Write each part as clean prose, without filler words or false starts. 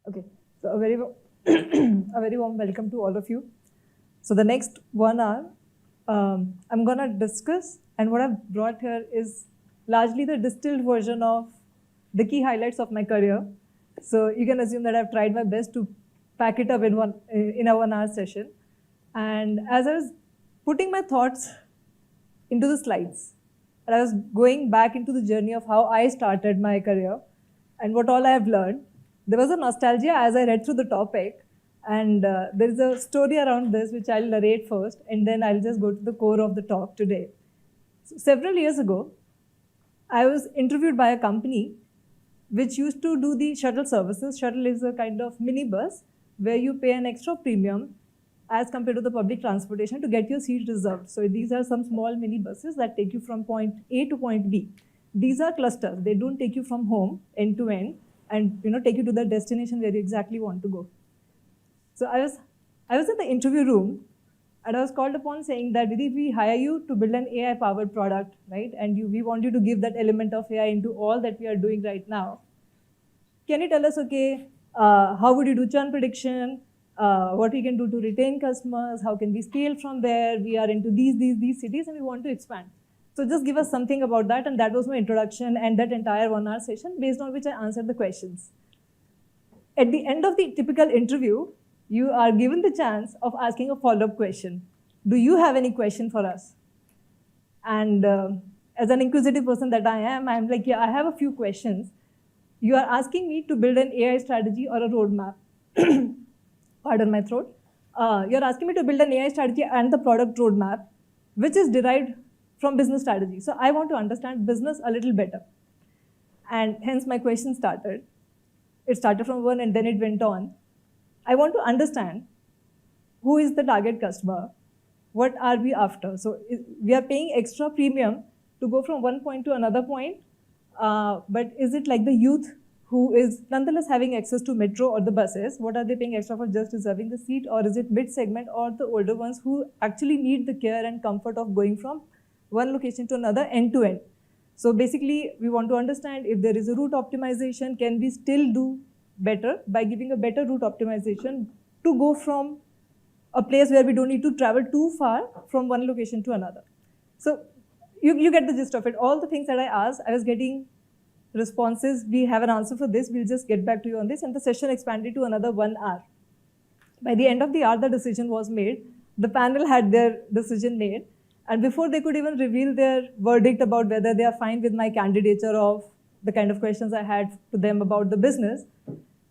Okay, so a very warm welcome to all of you. So the next 1 hour, I'm gonna discuss, and what I've brought here is largely the distilled version of the key highlights of my career. So you can assume that I've tried my best to pack it up in a 1 hour session. And as I was putting my thoughts into the slides, and I was going back into the journey of how I started my career and what all I have learned. There was a nostalgia as I read through the topic, and there is a story around this which I'll narrate first, and then I'll just go to the core of the talk today. So, several years ago, I was interviewed by a company which used to do the shuttle services. Shuttle is a kind of minibus where you pay an extra premium as compared to the public transportation to get your seat reserved. So these are some small minibuses that take you from point A to point B. These are clusters. They don't take you from home end to end and take you to the destination where you exactly want to go. So I was in the interview room and I was called upon saying that Vidhi, we hire you to build an AI powered product, right? And we want you to give that element of AI into all that we are doing right now. Can you tell us, okay, how would you do churn prediction? What we can do to retain customers? How can we scale from there? We are into these cities and we want to expand. So just give us something about that. And that was my introduction and that entire 1 hour session based on which I answered the questions. At the end of the typical interview, you are given the chance of asking a follow-up question. Do you have any question for us? And as an inquisitive person that I am, I'm like, yeah, I have a few questions. You are asking me to build an AI strategy or a roadmap. Pardon my throat. You're asking me to build an AI strategy and the product roadmap, which is derived from business strategy. So I want to understand business a little better. And hence my question started. It started from one and then it went on. I want to understand who is the target customer, what are we after. So we are paying extra premium to go from one point to another point, but is it like the youth who is nonetheless having access to metro or the buses? What are they paying extra for, just reserving the seat? Or is it mid-segment or the older ones who actually need the care and comfort of going from one location to another end to end? So basically, we want to understand if there is a route optimization, can we still do better by giving a better route optimization to go from a place where we don't need to travel too far from one location to another. So you get the gist of it. All the things that I asked, I was getting responses. We have an answer for this. We'll just get back to you on this. And the session expanded to another 1 hour. By the end of the hour, the decision was made. The panel had their decision made. And before they could even reveal their verdict about whether they are fine with my candidature of the kind of questions I had to them about the business,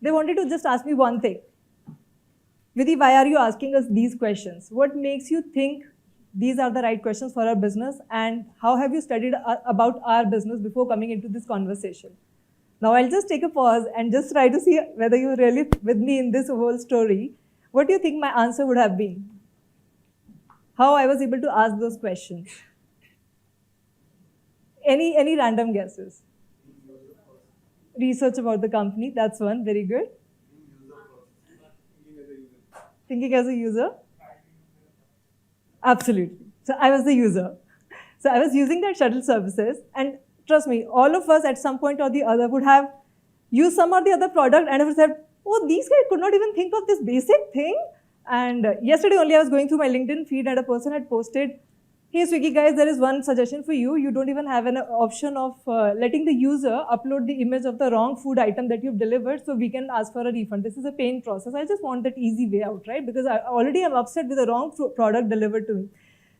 they wanted to just ask me one thing. Vidhi, why are you asking us these questions? What makes you think these are the right questions for our business, and how have you studied about our business before coming into this conversation? Now I'll just take a pause and just try to see whether you're really with me in this whole story. What do you think my answer would have been? How I was able to ask those questions? Any random guesses? Research about the company, that's one, very good. Thinking as a user? Absolutely. So I was the user. So I was using that shuttle services, and trust me, all of us at some point or the other would have used some or the other product and have said, oh, these guys could not even think of this basic thing. And yesterday only I was going through my LinkedIn feed and a person had posted, hey Swiggy guys, there is one suggestion for you. You don't even have an option of letting the user upload the image of the wrong food item that you've delivered, so we can ask for a refund. This is a pain process. I just want that easy way out, right? Because I already am upset with the wrong product delivered to me.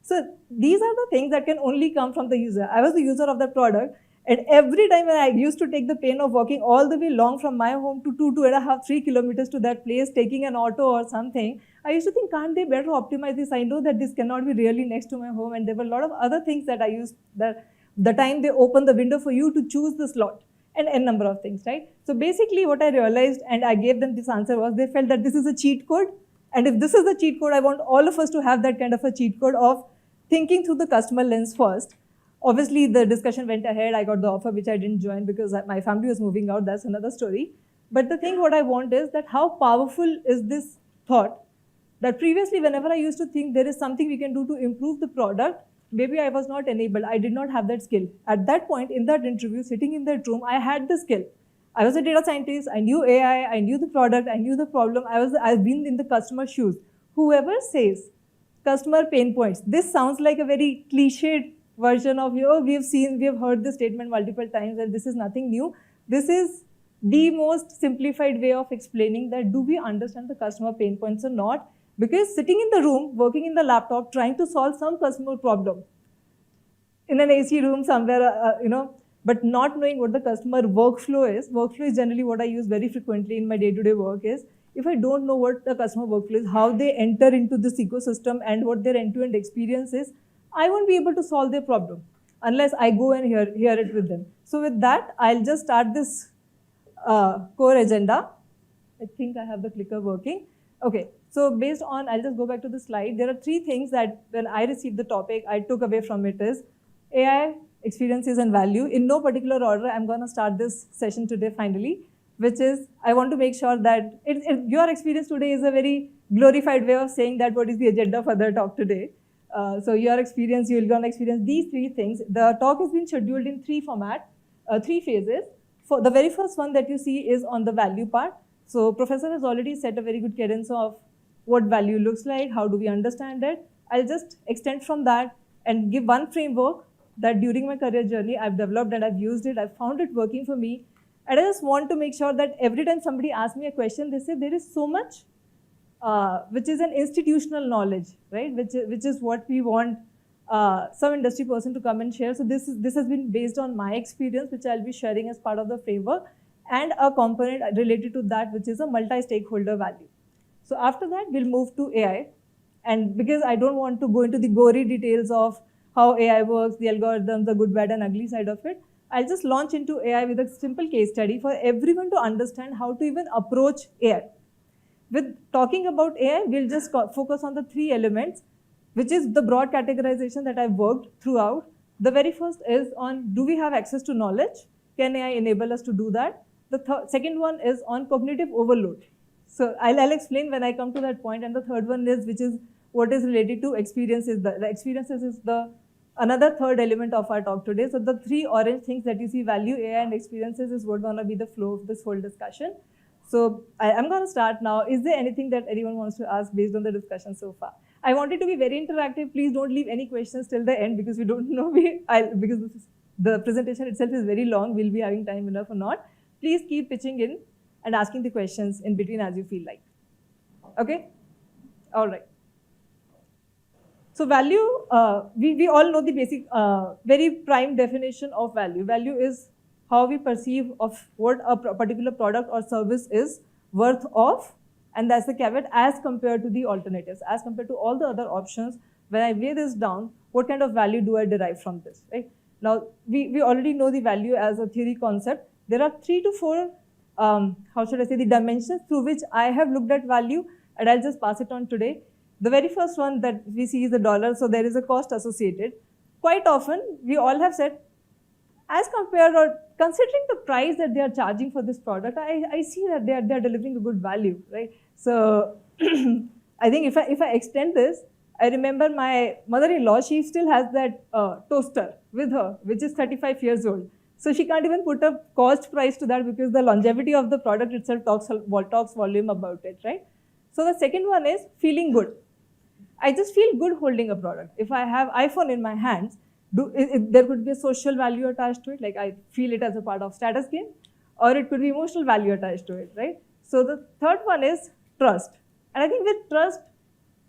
So these are the things that can only come from the user. I was the user of that product, and every time when I used to take the pain of walking all the way long from my home to 2.5, 3 kilometers to that place, taking an auto or something, I used to think, can't they better optimize this? I know that this cannot be really next to my home, and there were a lot of other things that I used, that the time they open the window for you to choose the slot, and n number of things, right? So basically what I realized, and I gave them this answer, was they felt that this is a cheat code, and if this is the cheat code, I want all of us to have that kind of a cheat code of thinking through the customer lens first. Obviously, the discussion went ahead. I got the offer, which I didn't join because my family was moving out. That's another story. But the thing what I want is that how powerful is this thought that previously, whenever I used to think there is something we can do to improve the product, maybe I was not enabled. I did not have that skill. At that point, in that interview, sitting in that room, I had the skill. I was a data scientist, I knew AI, I knew the product, I knew the problem, I've been in the customer shoes. Whoever says customer pain points, this sounds like a very cliched version of, we have heard this statement multiple times and this is nothing new. This is the most simplified way of explaining that do we understand the customer pain points or not? Because sitting in the room, working in the laptop, trying to solve some customer problem in an AC room somewhere, but not knowing what the customer workflow is. Workflow is generally what I use very frequently in my day-to-day work is, if I don't know what the customer workflow is, how they enter into this ecosystem and what their end-to-end experience is, I won't be able to solve their problem unless I go and hear it with them. So with that, I'll just start this core agenda. I think I have the clicker working. Okay, so based on, I'll just go back to the slide. There are 3 things that when I received the topic, I took away from it is AI, experiences and value. In no particular order, I'm going to start this session today finally, which is I want to make sure that your experience today is a very glorified way of saying that what is the agenda for the talk today. So your experience, you're going to experience these 3 things. The talk has been scheduled in 3 phases. For the very first one that you see is on the value part. So professor has already set a very good cadence of what value looks like, how do we understand it. I'll just extend from that and give one framework that during my career journey I've developed and I've used it, I've found it working for me. And I just want to make sure that every time somebody asks me a question, they say there is so much which is an institutional knowledge, right? Which is what we want some industry person to come and share. So this has been based on my experience, which I'll be sharing as part of the framework, and a component related to that, which is a multi-stakeholder value. So after that, we'll move to AI. And because I don't want to go into the gory details of how AI works, the algorithms, the good, bad, and ugly side of it, I'll just launch into AI with a simple case study for everyone to understand how to even approach AI. With talking about AI, we'll just focus on the 3 elements, which is the broad categorization that I've worked throughout. The very first is on, do we have access to knowledge? Can AI enable us to do that? The second one is on cognitive overload. So I'll explain when I come to that point. And the third one is, which is what is related to experiences. The experiences is another third element of our talk today. So the 3 orange things that you see, value, AI, and experiences, is what's going to be the flow of this whole discussion. So I'm going to start now. Is there anything that anyone wants to ask based on the discussion so far? I want it to be very interactive. Please don't leave any questions till the end because we don't know because the presentation itself is very long. We'll be having time enough or not. Please keep pitching in and asking the questions in between as you feel like. Okay? All right. So value, we all know the basic, very prime definition of value. Value is how we perceive of what a particular product or service is worth of, and that's the caveat, as compared to the alternatives, as compared to all the other options. When I weigh this down, what kind of value do I derive from this, right? Now, we already know the value as a theory concept. There are 3 to 4, the dimensions through which I have looked at value, and I'll just pass it on today. The very first one that we see is the dollar, so there is a cost associated. Quite often, we all have said, as compared or considering the price that they are charging for this product, I see that they are delivering a good value, right? So I think if I extend this, I remember my mother-in-law, she still has that toaster with her, which is 35 years old. So she can't even put a cost price to that because the longevity of the product itself talks volume about it, right? So the second one is feeling good. I just feel good holding a product. If I have iPhone in my hands, there could be a social value attached to it, like I feel it as a part of status game, or it could be emotional value attached to it, right? So the third one is trust. And I think with trust,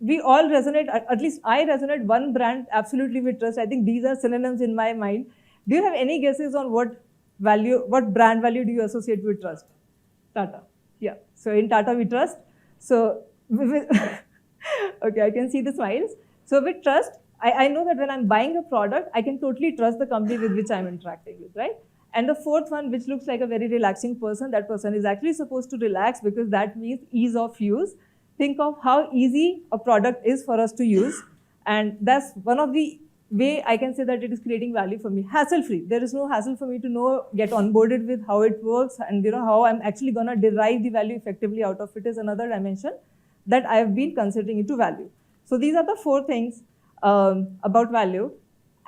we all resonate, at least I resonate one brand absolutely with trust. I think these are synonyms in my mind. Do you have any guesses on what brand value do you associate with trust? Tata. Yeah. So in Tata we trust. So okay, I can see the smiles. So with trust, I know that when I'm buying a product, I can totally trust the company with which I'm interacting with, right? And the fourth one, which looks like a very relaxing person, that person is actually supposed to relax because that means ease of use. Think of how easy a product is for us to use. And that's one of the way I can say that it is creating value for me. Hassle-free. There is no hassle for me to get onboarded with how it works and how I'm actually going to derive the value effectively out of it is another dimension that I have been considering into value. So these are the 4 things about value.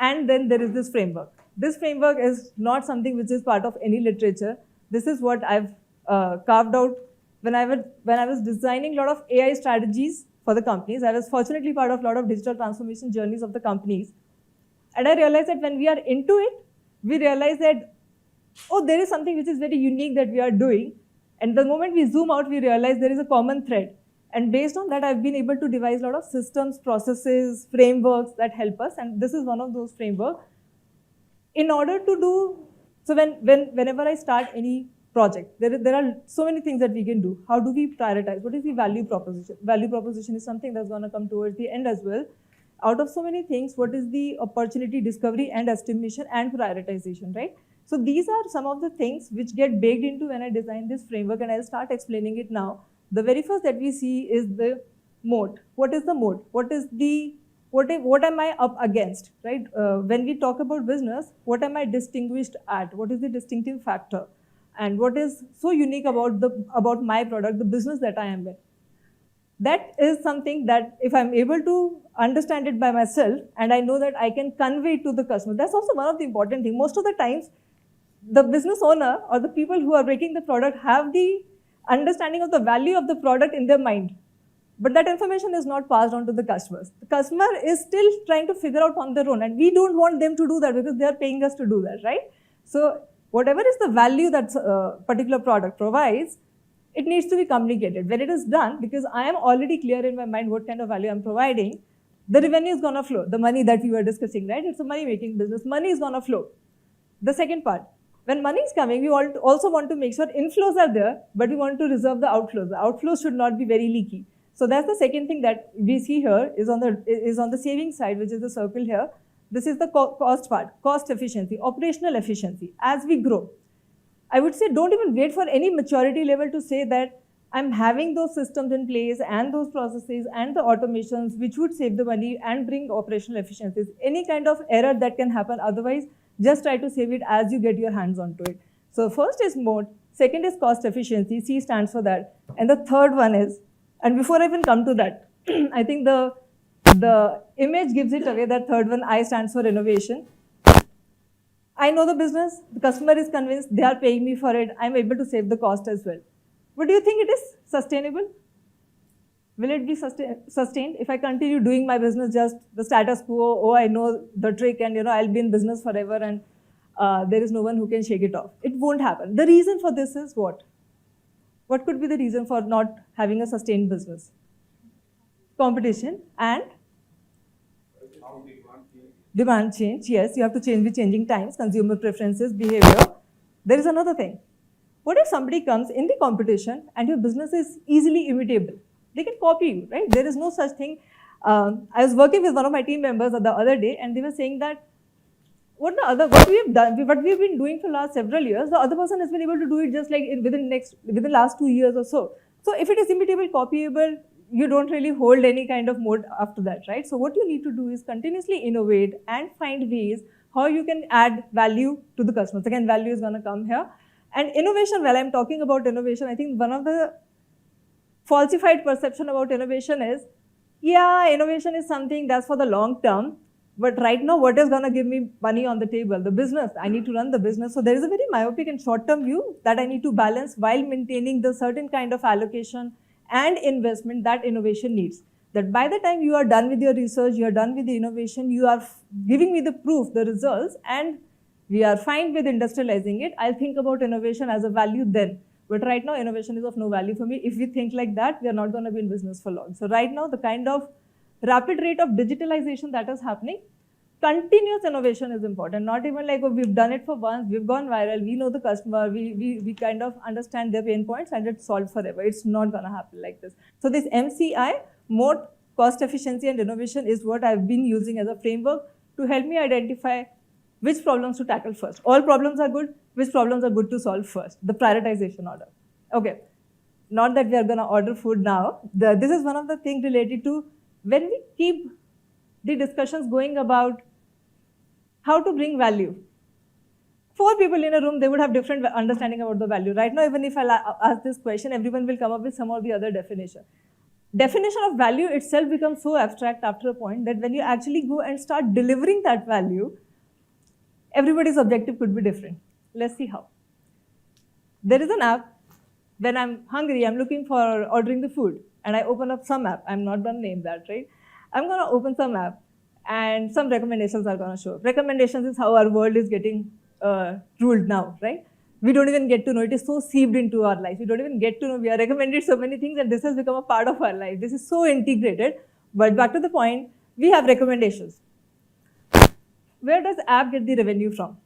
And then there is this framework. This framework is not something which is part of any literature. This is what I've carved out when I was designing a lot of AI strategies for the companies. I was fortunately part of a lot of digital transformation journeys of the companies. And I realized that when we are into it, we realize that, oh, there is something which is very unique that we are doing. And the moment we zoom out, we realize there is a common thread. And based on that, I've been able to devise a lot of systems, processes, frameworks that help us. And this is one of those frameworks. In order to do, so whenever I start any project, there are so many things that we can do. How do we prioritize? What is the value proposition? Value proposition is something that's going to come towards the end as well. Out of so many things, what is the opportunity discovery and estimation and prioritization, right? So these are some of the things which get baked into when I design this framework, and I'll start explaining it now. The very first that we see is the moat. What is the moat? What am I up against, right? When we talk about business, what am I distinguished at? What is the distinctive factor? And what is so unique about my product, the business that I am in? That is something that if I'm able to understand it by myself and I know that I can convey it to the customer, that's also one of the important things. Most of the times, the business owner or the people who are making the product have the understanding of the value of the product in their mind. But that information is not passed on to the customers. The customer is still trying to figure out on their own, and we don't want them to do that because they are paying us to do that, right? So whatever is the value that a particular product provides, it needs to be communicated. When it is done, because I am already clear in my mind what kind of value I'm providing, the revenue is going to flow. The money that we were discussing, right? It's a money-making business. Money is going to flow. The second part, when money is coming, we also want to make sure inflows are there, but we want to reserve the outflows. The outflows should not be very leaky. So that's the second thing that we see here is on the saving side, which is the circle here. This is the cost part, cost efficiency, operational efficiency. As we grow, I would say don't even wait for any maturity level to say that I'm having those systems in place and those processes and the automations which would save the money and bring operational efficiencies. Any kind of error that can happen, otherwise just try to save it as you get your hands onto it. So first is mode, second is cost efficiency, C stands for that. And the third one is, and before I even come to that, I think the image gives it away, that third one, I stands for innovation. I know the business, the customer is convinced, they are paying me for it, I'm able to save the cost as well. But do you think it is sustainable? Will it be sustained if I continue doing my business just the status quo, oh, I know the trick and I'll be in business forever and there is no one who can shake it off? It won't happen. The reason for this is what? What could be the reason for not having a sustained business? Competition and demand change. Yes, you have to change with changing times, consumer preferences, behavior. There is another thing. What if somebody comes in the competition and your business is easily imitable? They can copy you, right? There is no such thing. I was working with one of my team members the other day, and they were saying that what we've been doing for the last several years, the other person has been able to do it just like within the last 2 years or so. So if it is imitable, copyable, you don't really hold any kind of mode after that, right? So what you need to do is continuously innovate and find ways how you can add value to the customers. Again, value is going to come here. And innovation, while I'm talking about innovation, I think one of the falsified perception about innovation is, yeah, innovation is something that's for the long term, but right now, what is going to give me money on the table? The business. I need to run the business. So there is a very myopic and short-term view that I need to balance while maintaining the certain kind of allocation and investment that innovation needs. That by the time you are done with your research, you are done with the innovation, you are giving me the proof, the results, and we are fine with industrializing it. I'll think about innovation as a value then. But right now, innovation is of no value for me. If we think like that, we are not going to be in business for long. So right now, the kind of rapid rate of digitalization that is happening, continuous innovation is important. Not even like, oh, we've done it for once, we've gone viral, we know the customer, we kind of understand their pain points and it's solved forever. It's not going to happen like this. So this MCI, mode, cost efficiency and innovation, is what I've been using as a framework to help me identify which problems to tackle first. All problems are good, which problems are good to solve first, the prioritization order. Okay, not that we are going to order food now. This is one of the things related to when we keep the discussions going about how to bring value. 4 people in a room, they would have different understanding about the value. Right now, even if I ask this question, everyone will come up with some or the other definition. Definition of value itself becomes so abstract after a point that when you actually go and start delivering that value, everybody's objective could be different. Let's see how. There is an app, when I'm hungry, I'm looking for ordering the food, and I open up some app. I'm not gonna name that, right? I'm gonna open some app, and some recommendations are gonna show up. Recommendations is how our world is getting ruled now, right? We don't even get to know. It is so seeped into our life. We don't even get to know. We are recommended so many things, and this has become a part of our life. This is so integrated. But back to the point, we have recommendations. Where does app get the revenue from?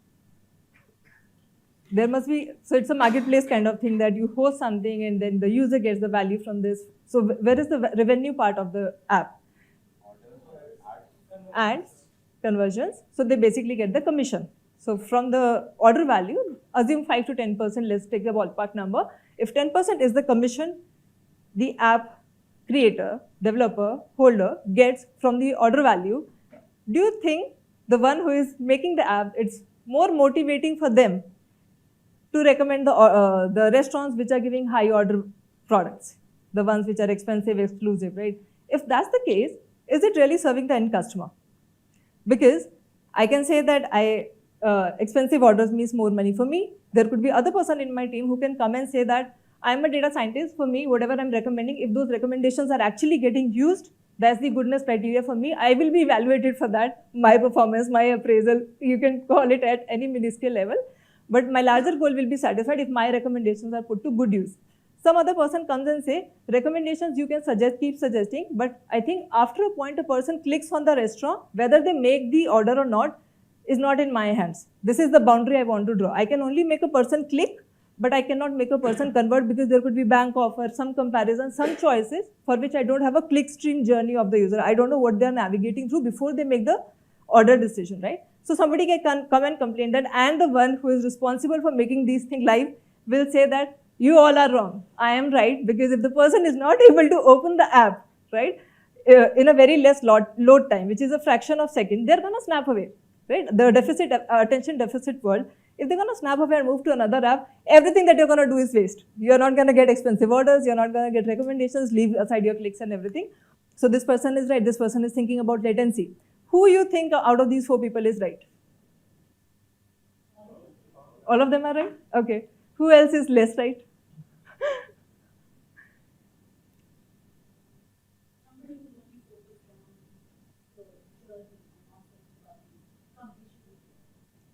There must be, so it's a marketplace kind of thing that you host something and then the user gets the value from this. So where is the revenue part of the app? Ads, conversions. So they basically get the commission. So from the order value, assume 5 to 10%, let's take a ballpark number. If 10% is the commission the app creator, developer, holder gets from the order value, do you think the one who is making the app, it's more motivating for them to recommend the restaurants which are giving high order products, the ones which are expensive, exclusive, right? If that's the case, is it really serving the end customer? Because I can say that expensive orders means more money for me. There could be other person in my team who can come and say that I'm a data scientist. For me, whatever I'm recommending, if those recommendations are actually getting used, that's the goodness criteria for me. I will be evaluated for that. My performance, my appraisal, you can call it at any minuscule level. But my larger goal will be satisfied if my recommendations are put to good use. Some other person comes and say, recommendations you can suggest, keep suggesting, but I think after a point a person clicks on the restaurant, whether they make the order or not is not in my hands. This is the boundary I want to draw. I can only make a person click, but I cannot make a person convert because there could be bank offer, some comparison, some choices for which I don't have a clickstream journey of the user. I don't know what they are navigating through before they make the order decision, right? So somebody can come and complain that, and the one who is responsible for making these things live will say that you all are wrong. I am right, because if the person is not able to open the app, right, in a very less load time, which is a fraction of second, they're gonna snap away, right? The attention deficit world, if they're gonna snap away and move to another app, everything that you're gonna do is waste. You're not gonna get expensive orders, you're not gonna get recommendations, leave aside your clicks and everything. So this person is right, this person is thinking about latency. Who you think out of these 4 people is right? All of them are right? Okay. Who else is less right?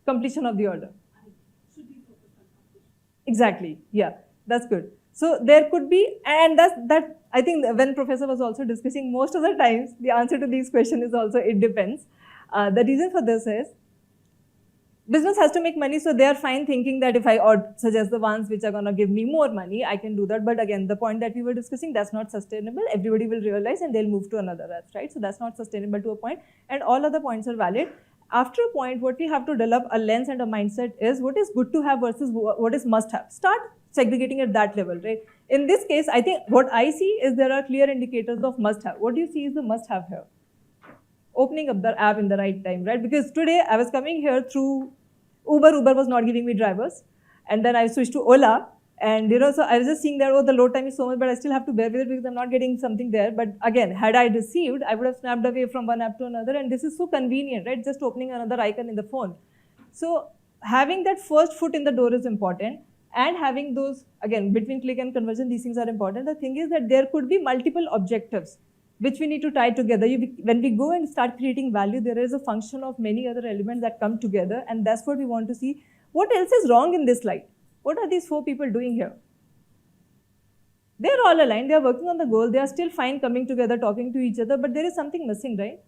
Completion of the order. Exactly. Yeah, that's good. So there could be, and that I think when professor was also discussing, most of the times the answer to these questions is also it depends. The reason for this is business has to make money, so they are fine thinking that if I suggest the ones which are going to give me more money, I can do that. But again, the point that we were discussing, that's not sustainable. Everybody will realize and they'll move to another app, right? So that's not sustainable to a point, and all other points are valid. After a point, what we have to develop a lens and a mindset is what is good to have versus what is must have. Start segregating at that level, right? In this case, I think what I see is there are clear indicators of must have. What do you see is the must have here? Opening up the app in the right time, right? Because today I was coming here through Uber. Uber was not giving me drivers. And then I switched to Ola. And so I was just seeing that, oh, the load time is so much, but I still have to bear with it because I'm not getting something there. But again, had I received, I would have snapped away from one app to another. And this is so convenient, right? Just opening another icon in the phone. So having that first foot in the door is important. And having those, again, between click and conversion, these things are important. The thing is that there could be multiple objectives which we need to tie together. When we go and start creating value, there is a function of many other elements that come together, and that's what we want to see. What else is wrong in this slide? What are these 4 people doing here? They're all aligned, they're working on the goal, they are still fine coming together, talking to each other, but there is something missing, right?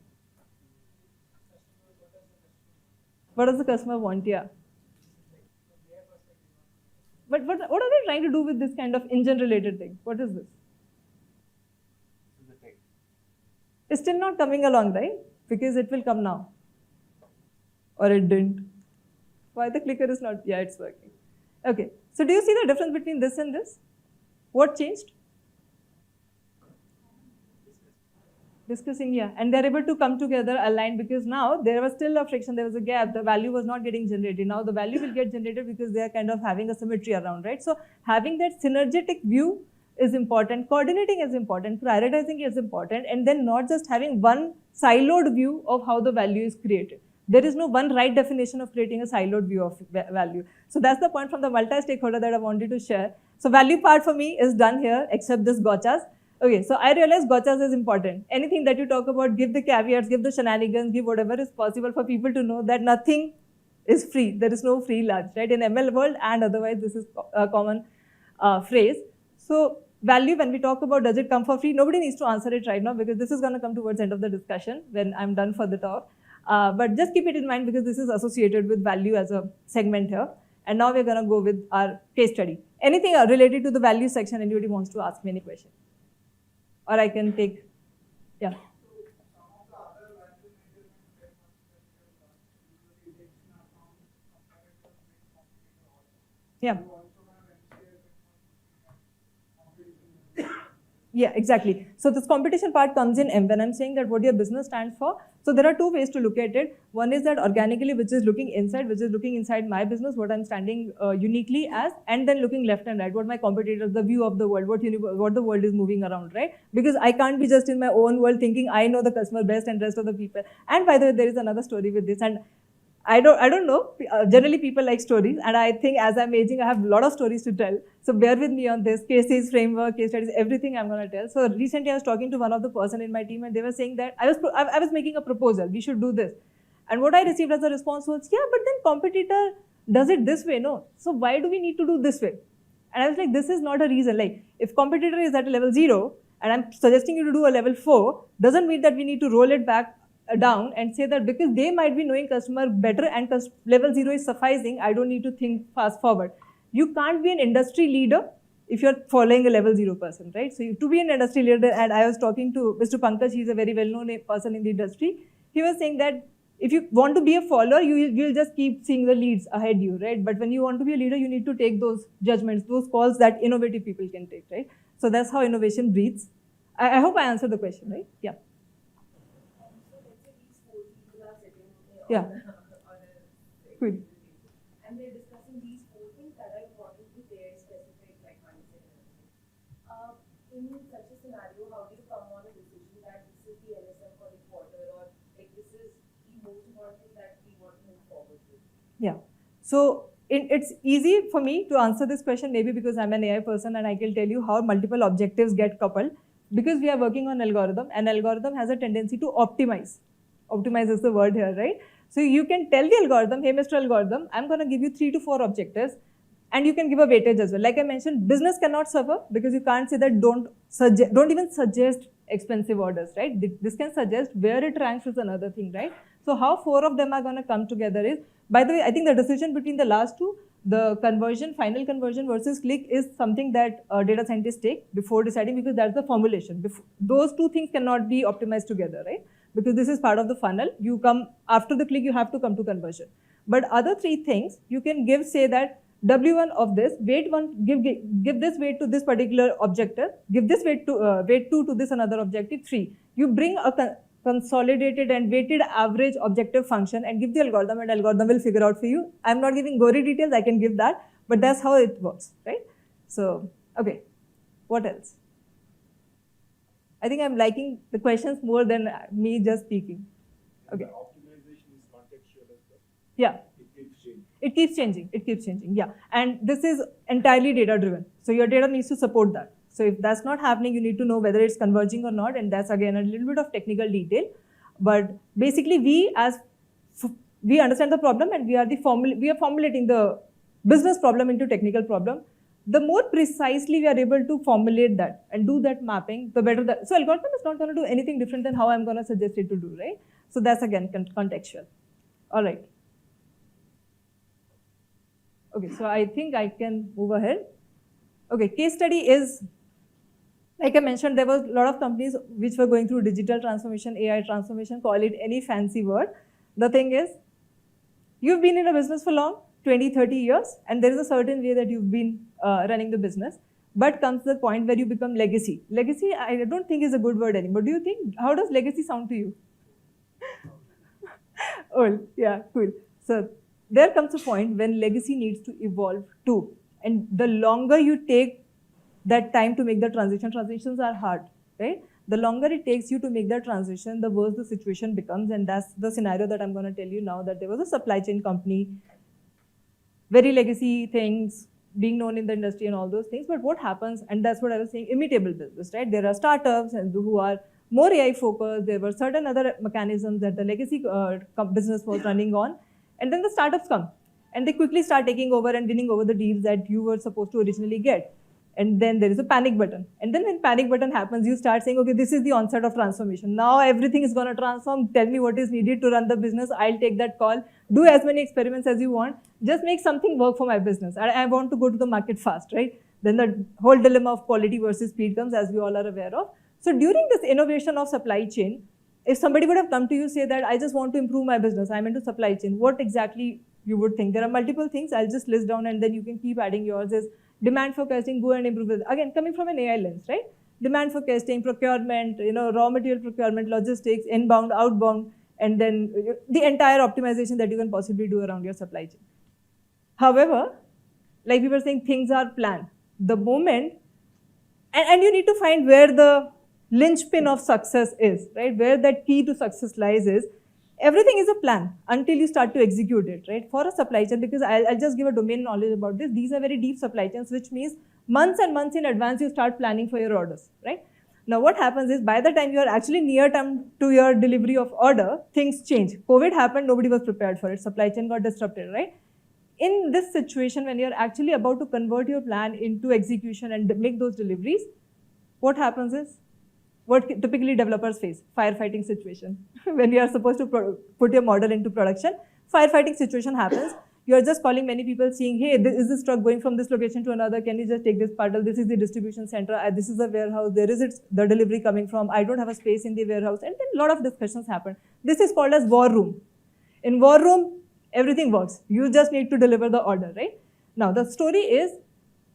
What does the customer want? Yeah. But what are they trying to do with this kind of engine-related thing? What is this? It's still not coming along, right? Because it will come now. Or it didn't. Why the clicker is not? Yeah, it's working. Okay. So do you see the difference between this and this? What changed? Discussing, yeah. And they're able to come together, align, because now there was still a friction, there was a gap, the value was not getting generated. Now the value will get generated because they are kind of having a symmetry around, right? So having that synergetic view is important, coordinating is important, prioritizing is important, and then not just having one siloed view of how the value is created. There is no one right definition of creating a siloed view of value. So that's the point from the multi-stakeholder that I wanted to share. So value part for me is done here, except this gotchas. Okay, so I realize gotchas is important. Anything that you talk about, give the caveats, give the shenanigans, give whatever is possible for people to know that nothing is free. There is no free lunch, right? In ML world and otherwise, this is a common phrase. So value, when we talk about does it come for free, nobody needs to answer it right now because this is going to come towards the end of the discussion when I'm done for the talk. But just keep it in mind because this is associated with value as a segment here. And now we're going to go with our case study. Anything related to the value section, anybody wants to ask me any question? Or I can take, yeah. Yeah. Yeah, exactly. So this competition part comes in M when I'm saying that what your business stands for. So there are two ways to look at it. One is that organically, which is looking inside, which is looking inside my business, what I'm standing uniquely as, and then looking left and right, what my competitors, the view of the world, what the world is moving around, right? Because I can't be just in my own world thinking I know the customer best and rest of the people. And by the way, there is another story with this. And I don't know. Generally, people like stories, and I think as I'm aging, I have a lot of stories to tell. So bear with me on this. Cases, framework, case studies, everything I'm going to tell. So recently, I was talking to one of the person in my team, and they were saying that I was making a proposal. We should do this, and what I received as a response was, yeah, but then competitor does it this way, no? So why do we need to do this way? And I was like, this is not a reason. Like, if competitor is at a level 0, and I'm suggesting you to do a level 4, doesn't mean that we need to roll it back down and say that because they might be knowing customer better and level 0 is sufficing, I don't need to think fast forward. You can't be an industry leader if you're following a level 0 person, right? So to be an industry leader, and I was talking to Mr. Pankaj, he's a very well-known person in the industry. He was saying that if you want to be a follower, you'll just keep seeing the leads ahead you, right? But when you want to be a leader, you need to take those judgments, those calls that innovative people can take, right? So that's how innovation breathes. I hope I answered the question, right? Yeah. Yeah. Cool. And they're discussing these 4 things that are important to their specific mindset. In such a scenario, how do you come on a decision that this is the LSM for the quarter, or like this is the most important thing that we want to move forward with? Yeah. So it's easy for me to answer this question, maybe because I'm an AI person and I can tell you how multiple objectives get coupled. Because we are working on algorithm, and algorithm has a tendency to optimize. Optimize is the word here, right? So you can tell the algorithm, hey, Mr. Algorithm, I'm going to give you 3 to 4 objectives, and you can give a weightage as well. Like I mentioned, business cannot suffer because you can't say that don't even suggest expensive orders, right? This can suggest where it ranks is another thing, right? So how 4 of them are going to come together is, by the way, I think the decision between the last 2, the conversion, final conversion versus click is something that data scientists take before deciding, because that's the formulation. Those 2 things cannot be optimized together, right? Because this is part of the funnel. You come after the click, you have to come to conversion. But other 3 things, you can give, say that W1 of this, weight 1, give this weight to this particular objective, give this weight 2 to this another objective, 3. You bring a consolidated and weighted average objective function and give the algorithm, and algorithm will figure out for you. I'm not giving gory details, I can give that, but that's how it works, right? So, okay, what else? I think I'm liking the questions more than me just speaking. Okay. The optimization is contextual as well. Yeah. It keeps changing. It keeps changing. It keeps changing. Yeah. And this is entirely data driven. So your data needs to support that. So if that's not happening, you need to know whether it's converging or not. And that's again a little bit of technical detail. But basically, we understand the problem, and we are formulating the business problem into technical problem. The more precisely we are able to formulate that and do that mapping, the better that. So algorithm is not going to do anything different than how I'm going to suggest it to do, right? So that's again contextual. All right. Okay, so I think I can move ahead. Okay, case study is, like I mentioned, there was a lot of companies which were going through digital transformation, AI transformation, call it any fancy word. The thing is, you've been in a business for long, 20, 30 years, and there is a certain way that you've been running the business. But comes the point where you become legacy. Legacy, I don't think is a good word anymore. Do you think? How does legacy sound to you? Old, yeah, cool. So there comes a point when legacy needs to evolve too. And the longer you take that time to make the transitions are hard, right? the longer it takes you to make that transition, the worse the situation becomes. And that's the scenario that I'm going to tell you now, that there was a supply chain company, very legacy things, being known in the industry and all those things. But what happens, and that's what I was saying, immutable business, right? There are startups and who are more AI focused. There were certain other mechanisms that the legacy business was running on. And then the startups come and they quickly start taking over and winning over the deals that you were supposed to originally get. And then there is a panic button. And then when panic button happens, you start saying, okay, this is the onset of transformation. Now everything is going to transform. Tell me what is needed to run the business. I'll take that call. Do as many experiments as you want. Just make something work for my business. I want to go to the market fast, right? Then the whole dilemma of quality versus speed comes, as we all are aware of. So during this innovation of supply chain, if somebody would have come to you say that I just want to improve my business, I'm into supply chain, what exactly you would think? There are multiple things. I'll just list down and then you can keep adding yours. Is demand forecasting, go and improve it. Again, coming from an AI lens, right? Demand forecasting, procurement, raw material procurement, logistics, inbound, outbound, and then the entire optimization that you can possibly do around your supply chain. However, like we were saying, things are planned. The moment, and you need to find where the linchpin of success is, right? Where that key to success lies is, everything is a plan until you start to execute it, right? For a supply chain, because I'll just give a domain knowledge about this. These are very deep supply chains, which means months and months in advance, you start planning for your orders, right? Now, what happens is by the time you are actually near time to your delivery of order, things change. COVID happened, nobody was prepared for it. Supply chain got disrupted, right? In this situation, when you're actually about to convert your plan into execution and make those deliveries, what happens is, what typically developers face, firefighting situation. When you are supposed to put your model into production, firefighting situation happens. You are just calling many people saying, hey, is this truck going from this location to another? Can you just take this parcel? This is the distribution center. This is the warehouse. There is the delivery coming from. I don't have a space in the warehouse. And then a lot of discussions happen. This is called as war room. In war room, everything works. You just need to deliver the order, right? Now, the story is,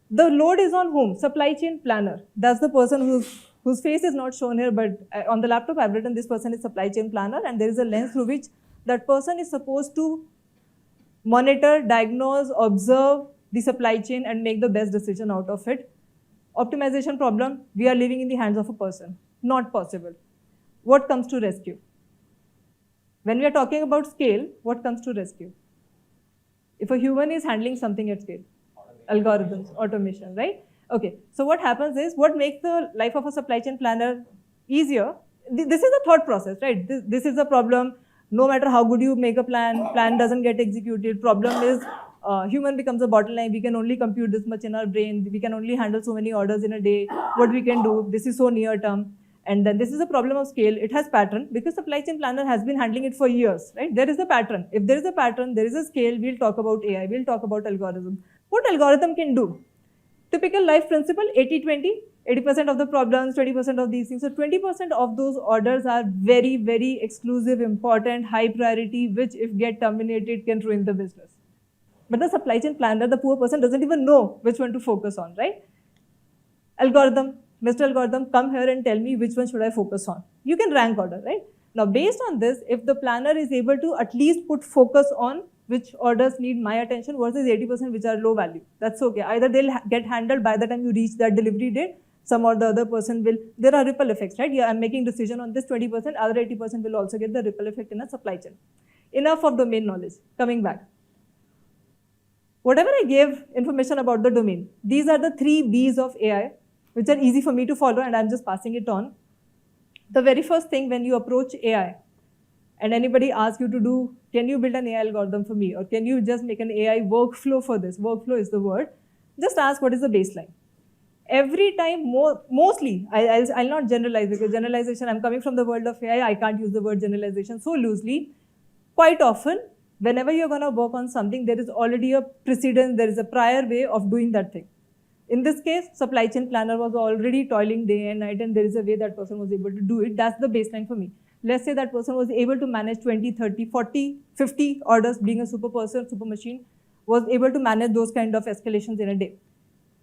the load is on whom? Supply chain planner. That's the person whose face is not shown here, but on the laptop I've written this person is supply chain planner, and there is a lens through which that person is supposed to monitor, diagnose, observe the supply chain and make the best decision out of it. Optimization problem, we are living in the hands of a person. Not possible. What comes to rescue? When we are talking about scale, what comes to rescue? If a human is handling something at scale, algorithms, automation, right? Okay, so what happens is, what makes the life of a supply chain planner easier? This is a thought process, right? This is a problem. No matter how good you make a plan doesn't get executed. Problem is, human becomes a bottleneck. We can only compute this much in our brain. We can only handle so many orders in a day. What we can do, this is so near term. And then this is a problem of scale. It has pattern, because supply chain planner has been handling it for years, right? There is a pattern. If there is a pattern, there is a scale. We'll talk about AI. We'll talk about algorithm. What algorithm can do? Typical life principle, 80-20, 80% of the problems, 20% of these things. So 20% of those orders are very, very exclusive, important, high priority, which if get terminated can ruin the business. But the supply chain planner, the poor person, doesn't even know which one to focus on, right? Algorithm, Mr. Algorithm, come here and tell me which one should I focus on. You can rank order, right? Now, based on this, if the planner is able to at least put focus on which orders need my attention versus 80% which are low value, that's okay. Either they'll get handled by the time you reach that delivery date, some or the other person will. There are ripple effects, right? Yeah, I'm making decision on this 20%, other 80% will also get the ripple effect in a supply chain. Enough of domain knowledge. Coming back. Whatever I gave information about the domain, these are the 3 B's of AI, which are easy for me to follow, and I'm just passing it on. The very first thing when you approach AI, and anybody asks you to do, can you build an AI algorithm for me? Or can you just make an AI workflow for this? Workflow is the word. Just ask what is the baseline. Every time, mostly, I'll not generalize, because generalization, I'm coming from the world of AI, I can't use the word generalization so loosely. Quite often, whenever you're going to work on something, there is already a precedent, there is a prior way of doing that thing. In this case, supply chain planner was already toiling day and night, and there is a way that person was able to do it. That's the baseline for me. Let's say that person was able to manage 20, 30, 40, 50 orders, being a super person, super machine, was able to manage those kind of escalations in a day.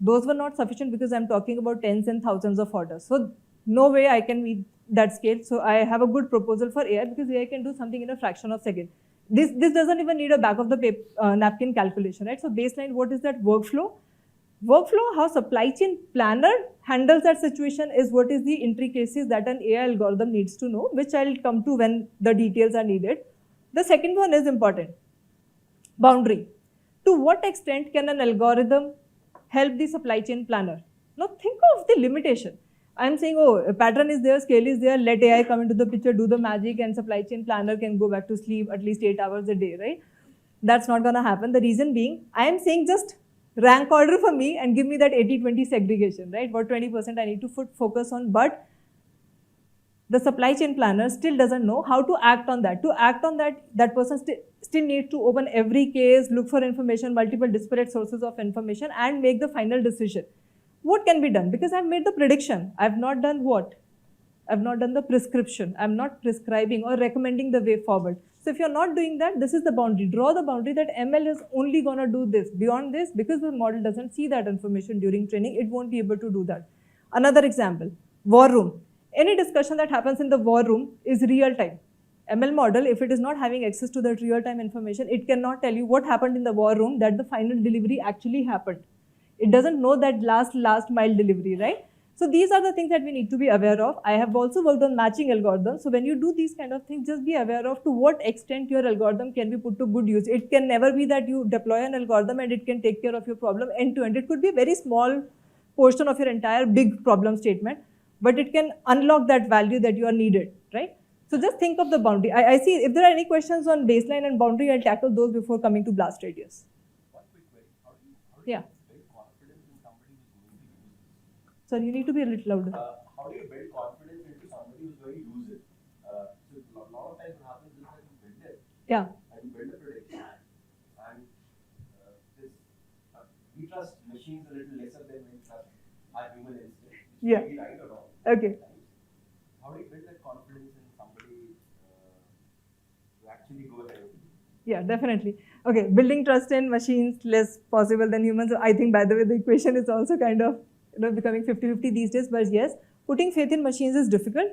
Those were not sufficient, because I'm talking about tens and thousands of orders. So no way I can meet that scale. So I have a good proposal for AI, because AI can do something in a fraction of a second. This doesn't even need a back of the napkin calculation, right? So baseline, what is that workflow? Workflow, how supply chain planner handles that situation is what is the intricacies that an AI algorithm needs to know, which I'll come to when the details are needed. The second one is important. Boundary. To what extent can an algorithm help the supply chain planner? Now think of the limitation. I'm saying, oh, a pattern is there, scale is there, let AI come into the picture, do the magic, and supply chain planner can go back to sleep at least 8 hours a day, right? That's not gonna happen. The reason being, I am saying just rank order for me and give me that 80-20 segregation, right? What 20% I need to focus on, but the supply chain planner still doesn't know how to act on that. To act on that, that person still needs to open every case, look for information, multiple disparate sources of information, and make the final decision. What can be done? Because I've made the prediction. I've not done what? I've not done the prescription. I'm not prescribing or recommending the way forward. So if you're not doing that, this is the boundary. Draw the boundary that ML is only going to do this. Beyond this, because the model doesn't see that information during training, it won't be able to do that. Another example, war room. Any discussion that happens in the war room is real time. ML model, if it is not having access to that real time information, it cannot tell you what happened in the war room, that the final delivery actually happened. It doesn't know that last mile delivery, right? So these are the things that we need to be aware of. I have also worked on matching algorithms. So when you do these kind of things, just be aware of to what extent your algorithm can be put to good use. It can never be that you deploy an algorithm and it can take care of your problem end to end. It could be a very small portion of your entire big problem statement, but it can unlock that value that you are needed, right? So just think of the boundary. I see if there are any questions on baseline and boundary, I'll tackle those before coming to blast radius. One quick query. How do you Yeah. build confidence in somebody who's going to use this? So you need to be a little louder. How do you build confidence into somebody who's going to use it? So a lot of times what happens is that you build it Yeah. and you build a prediction and we trust machines a little lesser than we trust our human instinct. Which Yeah. may be right or wrong. Okay. How do you build that confidence in somebody to actually go ahead? Yeah, definitely. Okay, building trust in machines less possible than humans. I think, by the way, the equation is also kind of becoming 50-50 these days. But yes, putting faith in machines is difficult.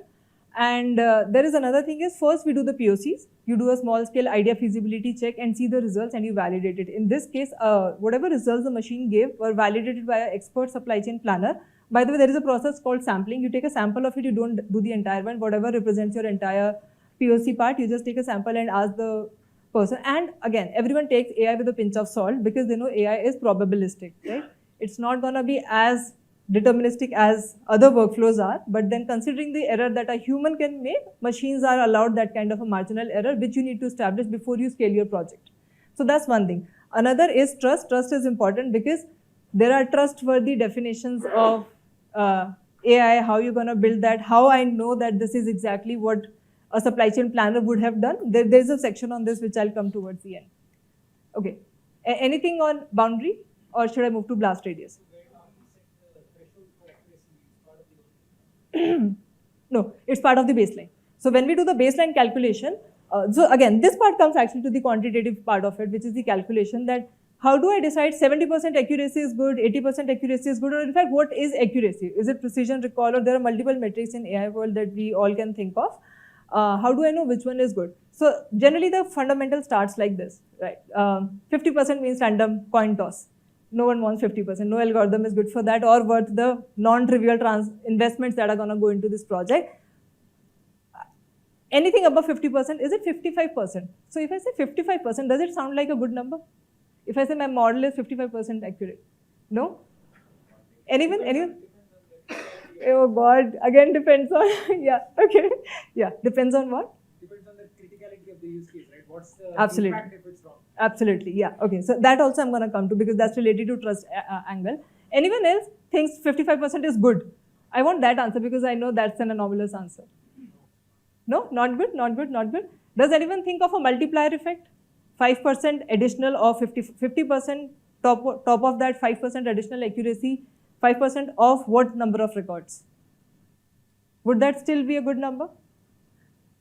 And there is another thing is, first we do the POCs. You do a small scale idea feasibility check and see the results and you validate it. In this case, whatever results the machine gave were validated by an expert supply chain planner. By the way, there is a process called sampling. You take a sample of it, you don't do the entire one. Whatever represents your entire POC part, you just take a sample and ask the person. And again, everyone takes AI with a pinch of salt because they know AI is probabilistic, right? It's not going to be as deterministic as other workflows are, but then considering the error that a human can make, machines are allowed that kind of a marginal error, which you need to establish before you scale your project. So that's one thing. Another is trust. Trust is important because there are trustworthy definitions of AI, how you're going to build that, how I know that this is exactly what a supply chain planner would have done. There's a section on this which I'll come towards the end. Okay. Anything on boundary, or should I move to blast radius? No, it's part of the baseline. So when we do the baseline calculation, so again, this part comes actually to the quantitative part of it, which is the calculation that how do I decide 70% accuracy is good, 80% accuracy is good, or in fact, what is accuracy? Is it precision recall, or there are multiple metrics in AI world that we all can think of? How do I know which one is good? So generally the fundamental starts like this, right? 50% means random coin toss. No one wants 50%. No algorithm is good for that or worth the non-trivial investments that are going to go into this project. Anything above 50%, is it 55%? So if I say 55%, does it sound like a good number? If I say my model is 55% accurate? No? Anyone? Anyone? Oh God, again depends on, yeah, okay. Yeah, depends on what? Depends on the criticality of the use case, right? What's the Absolutely. impact if it's wrong? Absolutely, yeah. Okay, so that also I'm going to come to because that's related to trust angle. Anyone else thinks 55% is good? I want that answer because I know that's an anomalous answer. No, not good, not good, not good. Does anyone think of a multiplier effect? 5% additional or 50% top of that 5% additional accuracy, 5% of what number of records? Would that still be a good number?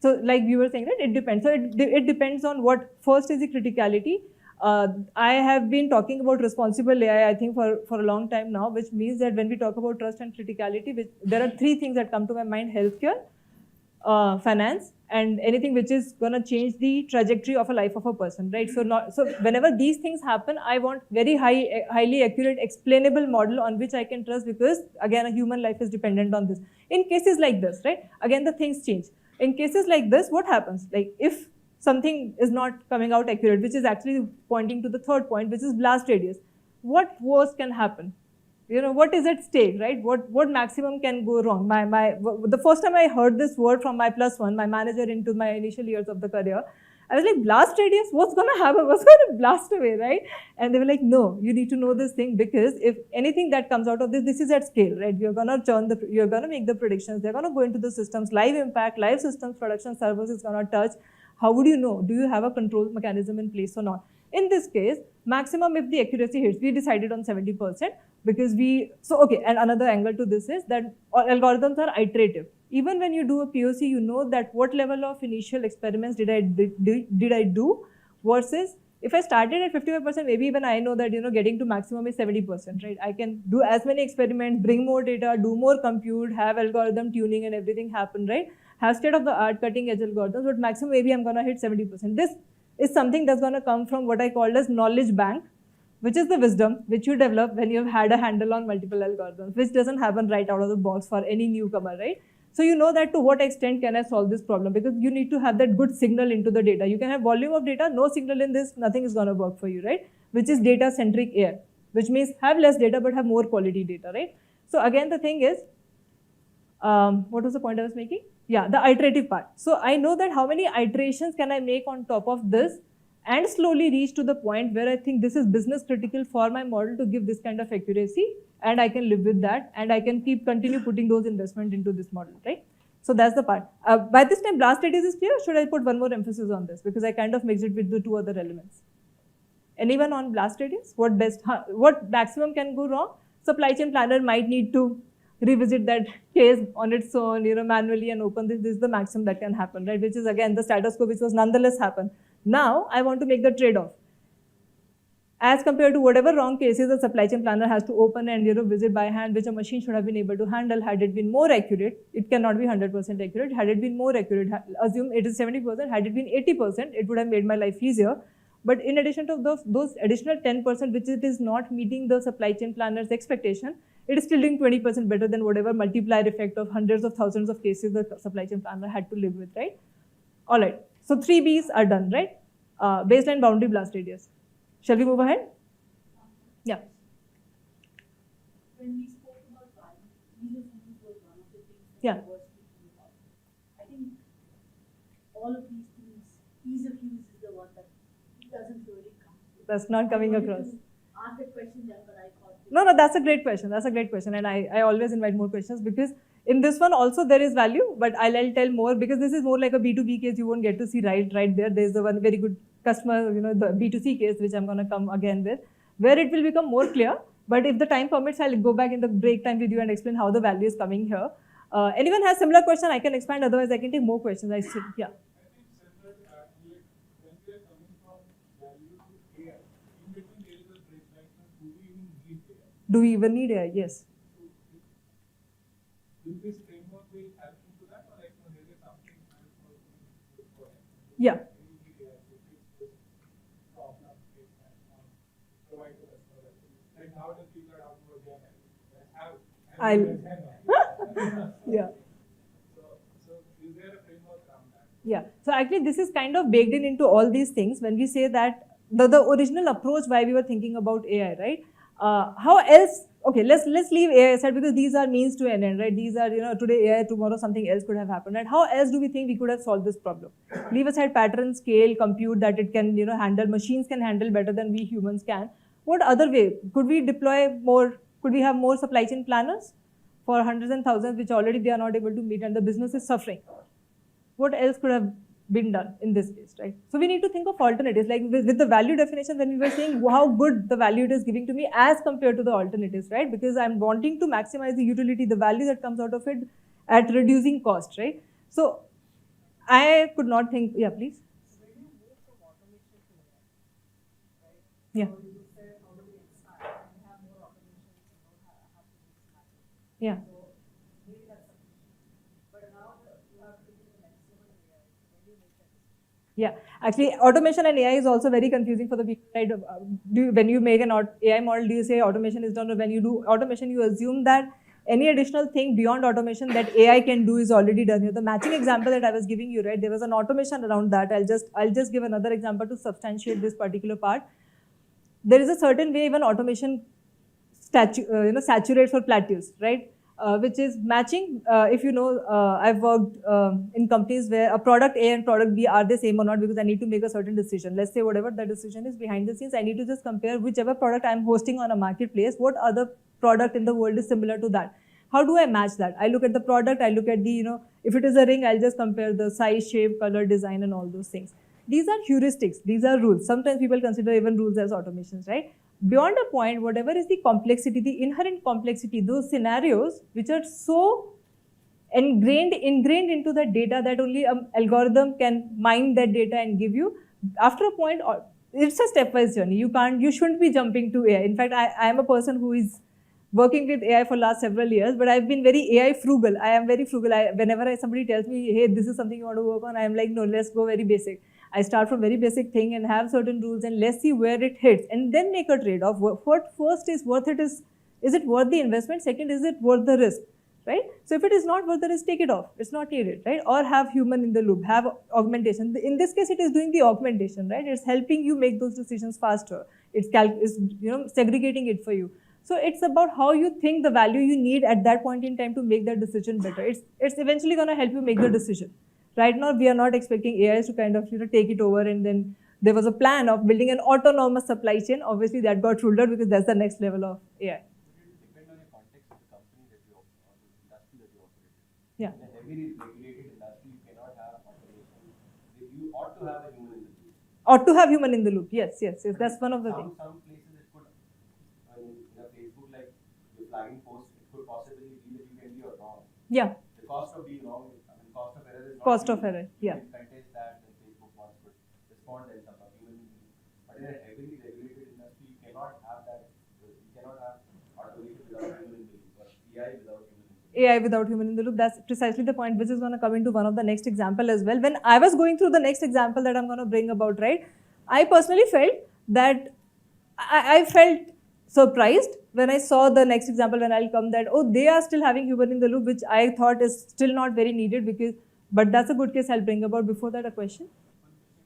So like we were saying, right, it depends. So it depends on what first is the criticality. I have been talking about responsible AI, I think for a long time now, which means that when we talk about trust and criticality, there are three things that come to my mind: healthcare, finance, and anything which is going to change the trajectory of a life of a person, right? So whenever these things happen, I want very highly accurate, explainable model on which I can trust, because again, a human life is dependent on this. In cases like this, right? Again, the things change. In cases like this, what happens? Like if something is not coming out accurate, which is actually pointing to the third point, which is blast radius, what worse can happen? What is at stake, right? What maximum can go wrong? The first time I heard this word from my +1, my manager into my initial years of the career, I was like, blast radius, what's going to happen? What's going to blast away, right? And they were like, no, you need to know this thing, because if anything that comes out of this is at scale, right? You're going to make the predictions. They're going to go into the systems, live impact, live systems, production servers is going to touch. How would you know? Do you have a control mechanism in place or not? In this case, maximum if the accuracy hits, we decided on 70%, because okay, and another angle to this is that algorithms are iterative. Even when you do a POC, you know that what level of initial experiments did I do versus if I started at 55%, maybe even I know that, getting to maximum is 70%, right? I can do as many experiments, bring more data, do more compute, have algorithm tuning and everything happen, right? Have state-of-the-art cutting-edge algorithms, but maximum maybe I'm going to hit 70%. This is something that's going to come from what I call as knowledge bank, which is the wisdom which you develop when you've had a handle on multiple algorithms, which doesn't happen right out of the box for any newcomer, right? So you know that to what extent can I solve this problem, because you need to have that good signal into the data. You can have volume of data, no signal in this, nothing is going to work for you, right? Which is data-centric AI, which means have less data but have more quality data, right? So again, the thing is, what was the point I was making? Yeah, the iterative part. So I know that how many iterations can I make on top of this and slowly reach to the point where I think this is business critical for my model to give this kind of accuracy, and I can live with that, and I can continue putting those investment into this model, right? So that's the part. By this time, blast radius is clear. Should I put one more emphasis on this? Because I kind of mixed it with the two other elements. Anyone on blast radius? What maximum can go wrong? Supply chain planner might need to revisit that case on its own, manually and open this. This is the maximum that can happen, right? Which is again the status quo, which was nonetheless happen. Now I want to make the trade-off. As compared to whatever wrong cases a supply chain planner has to open and visit by hand, which a machine should have been able to handle had it been more accurate. It cannot be 100% accurate. Had it been more accurate, assume it is 70%. Had it been 80%, it would have made my life easier. But in addition to those additional 10%, which it is not meeting the supply chain planner's expectation, it is still doing 20% better than whatever multiplier effect of hundreds of thousands of cases the supply chain planner had to live with, right? All right. So 3 Bs are done, right? Baseline, boundary, blast radius. Shall we move ahead? Yeah. When we spoke about value, ease of use was one of the things that Yeah. we were speaking about. I think all of these things, ease of use is the one that doesn't really come. That's not coming across. Ask that question then, but I thought. No, that's a great question. That's a great question. And I always invite more questions, because in this one also there is value, but I'll tell more, because this is more like a B2B case. You won't get to see right there. There's the one very good customer, the B2C case, which I'm going to come again with, where it will become more clear. But if the time permits, I'll go back in the break time with you and explain how the value is coming here. Anyone has similar question, I can expand. Otherwise, I can take more questions. Yeah. I think similar to that, like when we are coming from value to AI, in between there is a break, like do we even need AI? Do we even need AI? Yes. Will this framework will help into that, or like there is something else for it? Yeah. We need AI to fix this problem, and provide the customer value. Like nowadays people are out for AI. Yeah. So is there a framework around that? Yeah. So actually, this is kind of baked into all these things when we say that the original approach why we were thinking about AI, right? How else? Okay, let's leave AI aside, because these are means to an end, right? These are, today AI, tomorrow something else could have happened, right? How else do we think we could have solved this problem? Leave aside pattern, scale, compute that it can, handle, machines can handle better than we humans can. What other way? Could we deploy more? Could we have more supply chain planners for hundreds and thousands, which already they are not able to meet and the business is suffering? What else could have been done in this case, right? So we need to think of alternatives, like with the value definition, when we were saying how good the value it is giving to me as compared to the alternatives, right? Because I'm wanting to maximize the utility, the value that comes out of it at reducing cost, right? So I could not think, yeah, please. When you move from automation to AI, right? Yeah. So you said how do we expand and have more automation, have to be smarter. Yeah. So maybe that's sufficient. But now you have to think you make that decision? Yeah, actually, automation and AI is also very confusing for the people. Right? When you make an AI model, do you say automation is done, or when you do automation, you assume that any additional thing beyond automation that AI can do is already done here. The matching example that I was giving you, right? There was an automation around that. I'll just give another example to substantiate this particular part. There is a certain way even automation saturates or plateaus, right? Which is matching. If you know, I've worked in companies where a product A and product B are the same or not, because I need to make a certain decision. Let's say whatever the decision is behind the scenes, I need to just compare whichever product I'm hosting on a marketplace, what other product in the world is similar to that. How do I match that? I look at the product, I look at the, if it is a ring, I'll just compare the size, shape, color, design, and all those things. These are heuristics, these are rules. Sometimes people consider even rules as automations, right? Beyond a point, whatever is the complexity, the inherent complexity, those scenarios which are so ingrained into the data that only an algorithm can mine that data and give you, after a point, it's a stepwise journey. You shouldn't be jumping to AI. In fact, I am a person who is working with AI for last several years, but I've been very AI frugal. I am very frugal. Whenever somebody tells me, hey, this is something you want to work on, I am like, no, let's go very basic. I start from very basic thing and have certain rules, and let's see where it hits, and then make a trade-off. What first is worth it is it worth the investment? Second, is it worth the risk, right? So if it is not worth the risk, take it off. It's not needed, right? Or have human in the loop, have augmentation. In this case, it is doing the augmentation, right? It's helping you make those decisions faster. It's segregating it for you. So it's about how you think the value you need at that point in time to make that decision better. It's eventually going to help you make the decision. Right now, we are not expecting AIs to kind of take it over, and then there was a plan of building an autonomous supply chain. Obviously, that got ruled out because that's the next level of AI. It will depend on the context of the company that you operate, or the industry that you operate in. Yeah. In a heavily regulated industry, you cannot have automation. You ought to have a human in the loop. Ought to have human in the loop. Yes. That's one of the things. Some places it could, in a Facebook, like you're flagging posts, it could possibly be that you can be wrong. Yeah. The cost of being wrong, cost of error is not. Cost of human. error, yeah. You can contest that, and Facebook wants to respond and some of human. But in a heavily regulated industry, you cannot have that. You cannot have automation without human in the loop, or AI without human in the loop. AI without human in the loop. That's precisely the point, which is going to come into one of the next example as well. When I was going through the next example that I'm going to bring about, right, I personally felt that I felt surprised when I saw the next example, when I'll come, that, oh, they are still having human in the loop, which I thought is still not very needed, but that's a good case I'll bring about. Before that, a question?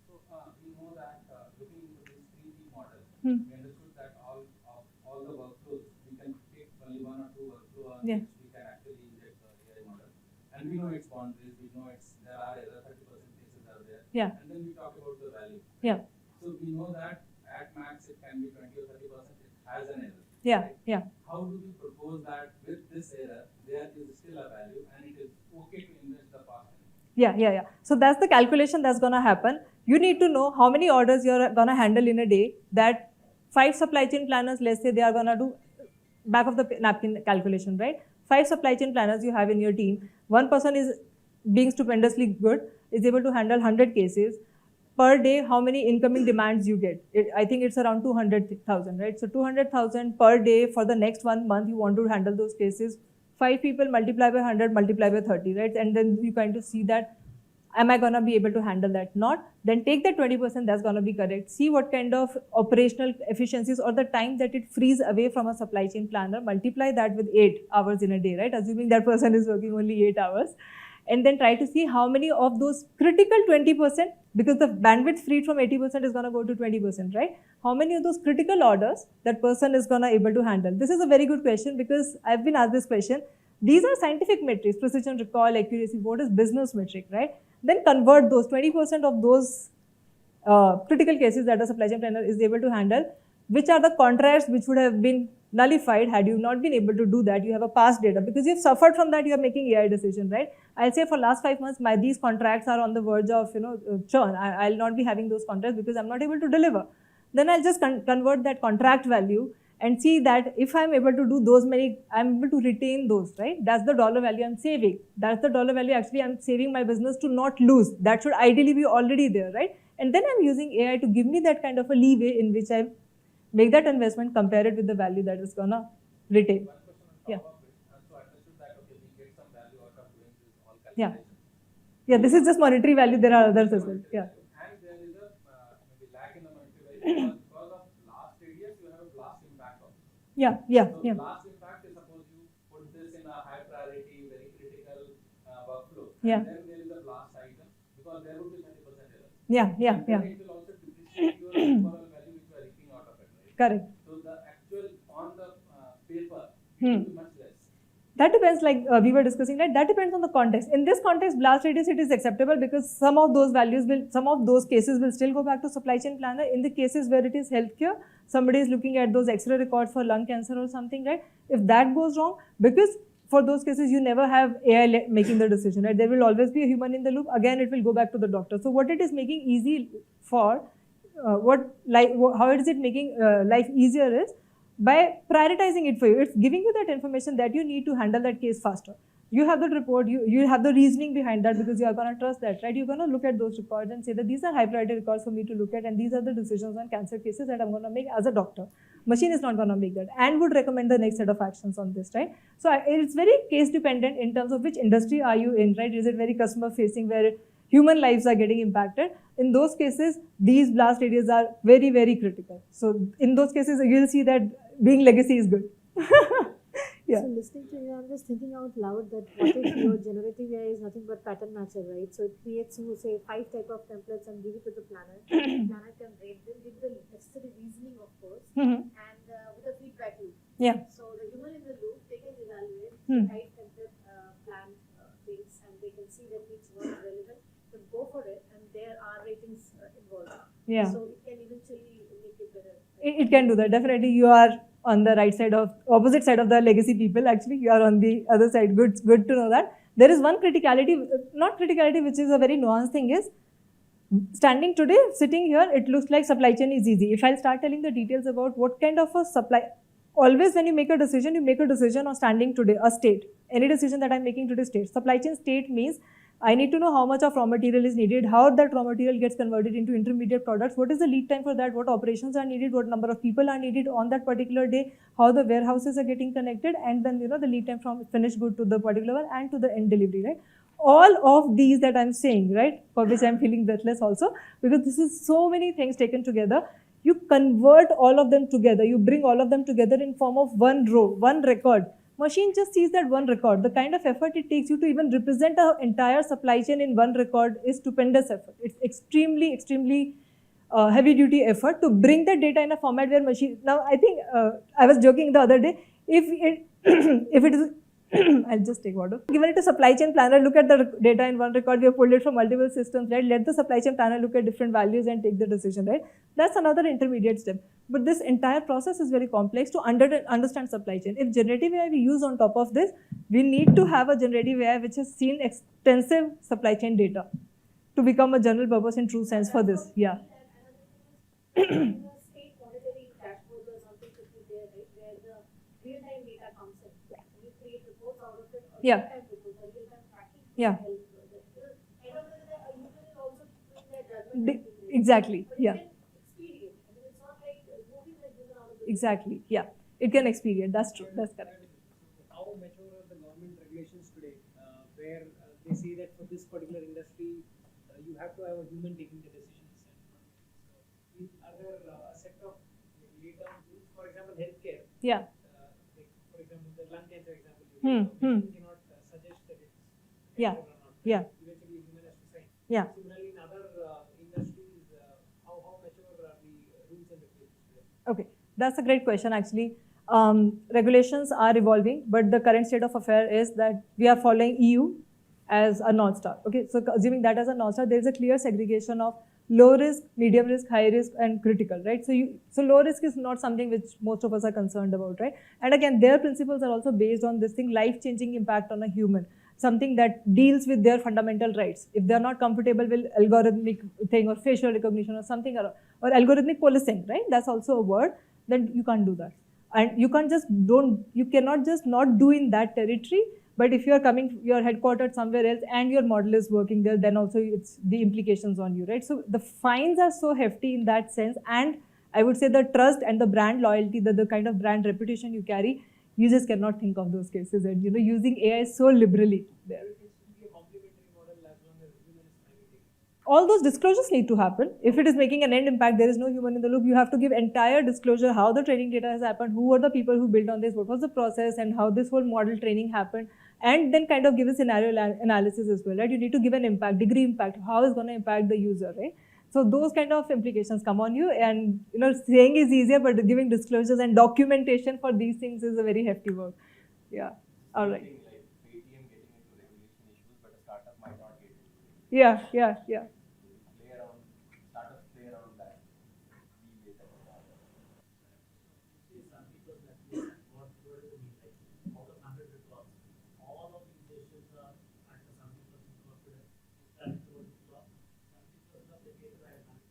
So we know that looking into this 3D model, Hmm. we understood that all the workflows, we can take only one or two workflows on Yeah. which we can actually inject the AI model. And we know its boundaries, we know there are error, 30% cases are there. Yeah. And then we talk about the value. Yeah. So we know that at max it can be 20 or 30%, it has an error. Yeah. Right? Yeah. How do we propose that with this error, there is still a value and it is okay to invest the cost? Yeah. So that's the calculation that's going to happen. You need to know how many orders you're going to handle in a day. That 5 supply chain planners, let's say they are going to do back of the napkin calculation, right? 5 supply chain planners you have in your team. One person is being stupendously good, is able to handle 100 cases. Per day, how many incoming demands you get? I think it's around 200,000, right? So 200,000 per day for the next 1 month, you want to handle those cases. 5 people multiply by 100, multiply by 30, right? And then you kind of see that, am I going to be able to handle that? Not. Then take that 20%, that's going to be correct. See what kind of operational efficiencies or the time that it frees away from a supply chain planner. Multiply that with 8 hours in a day, right? Assuming that person is working only 8 hours. And then try to see how many of those critical 20%, because the bandwidth freed from 80% is going to go to 20%, right? How many of those critical orders that person is going to able to handle? This is a very good question, because I've been asked this question. These are scientific metrics, precision, recall, accuracy. What is business metric, right? Then convert those 20% of those critical cases that a supply chain planner is able to handle. Which are the contracts which would have been nullified had you not been able to do that? You have a past data, because you've suffered from that. You are making AI decision, right? I'll say for last 5 months, these contracts are on the verge of churn. I'll not be having those contracts because I'm not able to deliver. Then I'll just convert that contract value and see that if I'm able to do those many, I'm able to retain those, right? That's the dollar value I'm saving. That's the dollar value actually I'm saving my business to not lose. That should ideally be already there, right? And then I'm using AI to give me that kind of a leeway in which I make that investment, compare it with the value that is gonna retain. One question on top Yeah. of it. So I understood that, okay, we get some value out of doing this all Yeah. calculation. Yeah, this is just monetary value. There are others as well. Yeah. And there is a maybe lack in the monetary value because of blast radius, you have a blast impact also. Yeah. Yeah. So Yeah. blast impact is suppose you put this in a high priority, very critical workflow. Yeah. And then there is a blast item because there would be 30% error. Yeah. Yeah. And then Yeah. it will also depreciate your overall value which you are reaping out of it, right? Correct. So the actual on the paper Hmm. will be much less. That depends, like we were discussing, right? That depends on the context. In this context, blast radius, it is acceptable because some of those values will, some of those cases will still go back to supply chain planner. In the cases where it is healthcare, somebody is looking at those X-ray records for lung cancer or something, right? If that goes wrong, because for those cases, you never have AI making the decision, right? There will always be a human in the loop. Again, it will go back to the doctor. So what it is making easy for, how is it making life easier is, by prioritizing it for you. It's giving you that information that you need to handle that case faster. You have the report, you have the reasoning behind that because you are going to trust that, right? You're going to look at those records and say that these are high priority records for me to look at and these are the decisions on cancer cases that I'm going to make as a doctor. Machine is not going to make that and would recommend the next set of actions on this, right? So it's very case dependent in terms of which industry are you in, right? Is it very customer facing where human lives are getting impacted? In those cases, these blast areas are very, very critical. So in those cases, you'll see that being legacy is good. Yeah. So listening to you, I'm just thinking out loud that what if your generative AI is nothing but pattern matcher, right? So it creates you, say, 5 type of templates and give it to the planner. Planner can rate them with the necessary reasoning, of course, Mhm. and with a feedback loop. Yeah. So the human in the loop, they can evaluate Hmm. the right template plan things, and they can see that it's not relevant. So go for it, and there are ratings involved. Yeah. So it can eventually make it better. It can do that. Definitely, you are on the right side of, opposite side of the legacy people. Actually, you are on the other side. Good to know that. There is one criticality, not criticality, which is a very nuanced thing is, standing today, sitting here, it looks like supply chain is easy. If I'll start telling the details about what kind of a supply, always when you make a decision on standing today, a state. Any decision that I'm making today, state. Supply chain state means I need to know how much of raw material is needed, how that raw material gets converted into intermediate products, what is the lead time for that, what operations are needed, what number of people are needed on that particular day, how the warehouses are getting connected, and then the lead time from finished good to the particular one and to the end delivery, right? All of these that I'm saying, right, for which I'm feeling breathless also, because this is so many things taken together. You convert all of them together, you bring all of them together in form of one row, one record. Machine just sees that one record. The kind of effort it takes you to even represent an entire supply chain in one record is stupendous effort. It's extremely heavy duty effort to bring the data in a format where machine, now I think I was joking the other day, if it if it is I'll just take water. Given it to supply chain planner, look at the data in one record, we have pulled it from multiple systems, right? Let the supply chain planner look at different values and take the decision, right? That's another intermediate step. But this entire process is very complex to understand supply chain. If generative AI we use on top of this, we need to have a generative AI which has seen extensive supply chain data to become a general purpose in true sense for this. Yeah. State monitoring dashboards or something should be there, right, where the real-time data comes in. You create reports out of it, or Yeah. real-time reports, or real-time tracking. Yeah. Help with it. Because end of the day, a human is also doing their judgment. Exactly. But you Yeah. can experience. I mean, it's not like moving the human out of the Exactly. Yeah. It can experience. That's true. That's correct. How mature are the government regulations today, where they say that for this particular industry, you have to have a human taking the decisions? And are there a set of laid-down rules? For example, healthcare. Yeah. Like, for example, the lung cancer example. Hmm, hmm. You cannot suggest that it's Yeah. cancer or not. Yeah. Eventually, human has to sign. Yeah. Similarly, in other industries, how mature are the rules and regulations today? Okay, that's a great question actually. Regulations are evolving, but the current state of affair is that we are following EU as a North Star. Okay, so assuming that as a North Star, there is a clear segregation of low risk, medium risk, high risk, and critical, right? So low risk is not something which most of us are concerned about, right? And again, their principles are also based on this thing, life-changing impact on a human, something that deals with their fundamental rights. If they're not comfortable with algorithmic thing or facial recognition or something, or algorithmic policing, right? That's also a word, then you can't do that. And you cannot just not do in that territory. But if you're headquartered somewhere else and your model is working there, then also it's the implications on you, right? So the fines are so hefty in that sense. And I would say the trust and the brand loyalty, the kind of brand reputation you carry, you just cannot think of those cases. And using AI so liberally there. It should be a complementary model as long as all those disclosures need to happen. If it is making an end impact, there is no human in the loop. You have to give entire disclosure, how the training data has happened, who were the people who built on this, what was the process, and how this whole model training happened, and then kind of give a scenario analysis as well, right? You need to give an impact, degree impact, how it's going to impact the user, right? So those kind of implications come on you, and saying is easier, but giving disclosures and documentation for these things is a very hefty work. Yeah. All right. Like Paytm getting into regulation issues, but a startup might not get into it. Yeah. Play around, startups play around that. Be with that. Out of 100 records, all of these sessions are at a 70% confidence. That is what the clock. 70% of the cases I have 100%.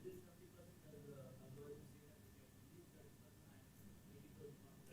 This 70% as a algorithm say that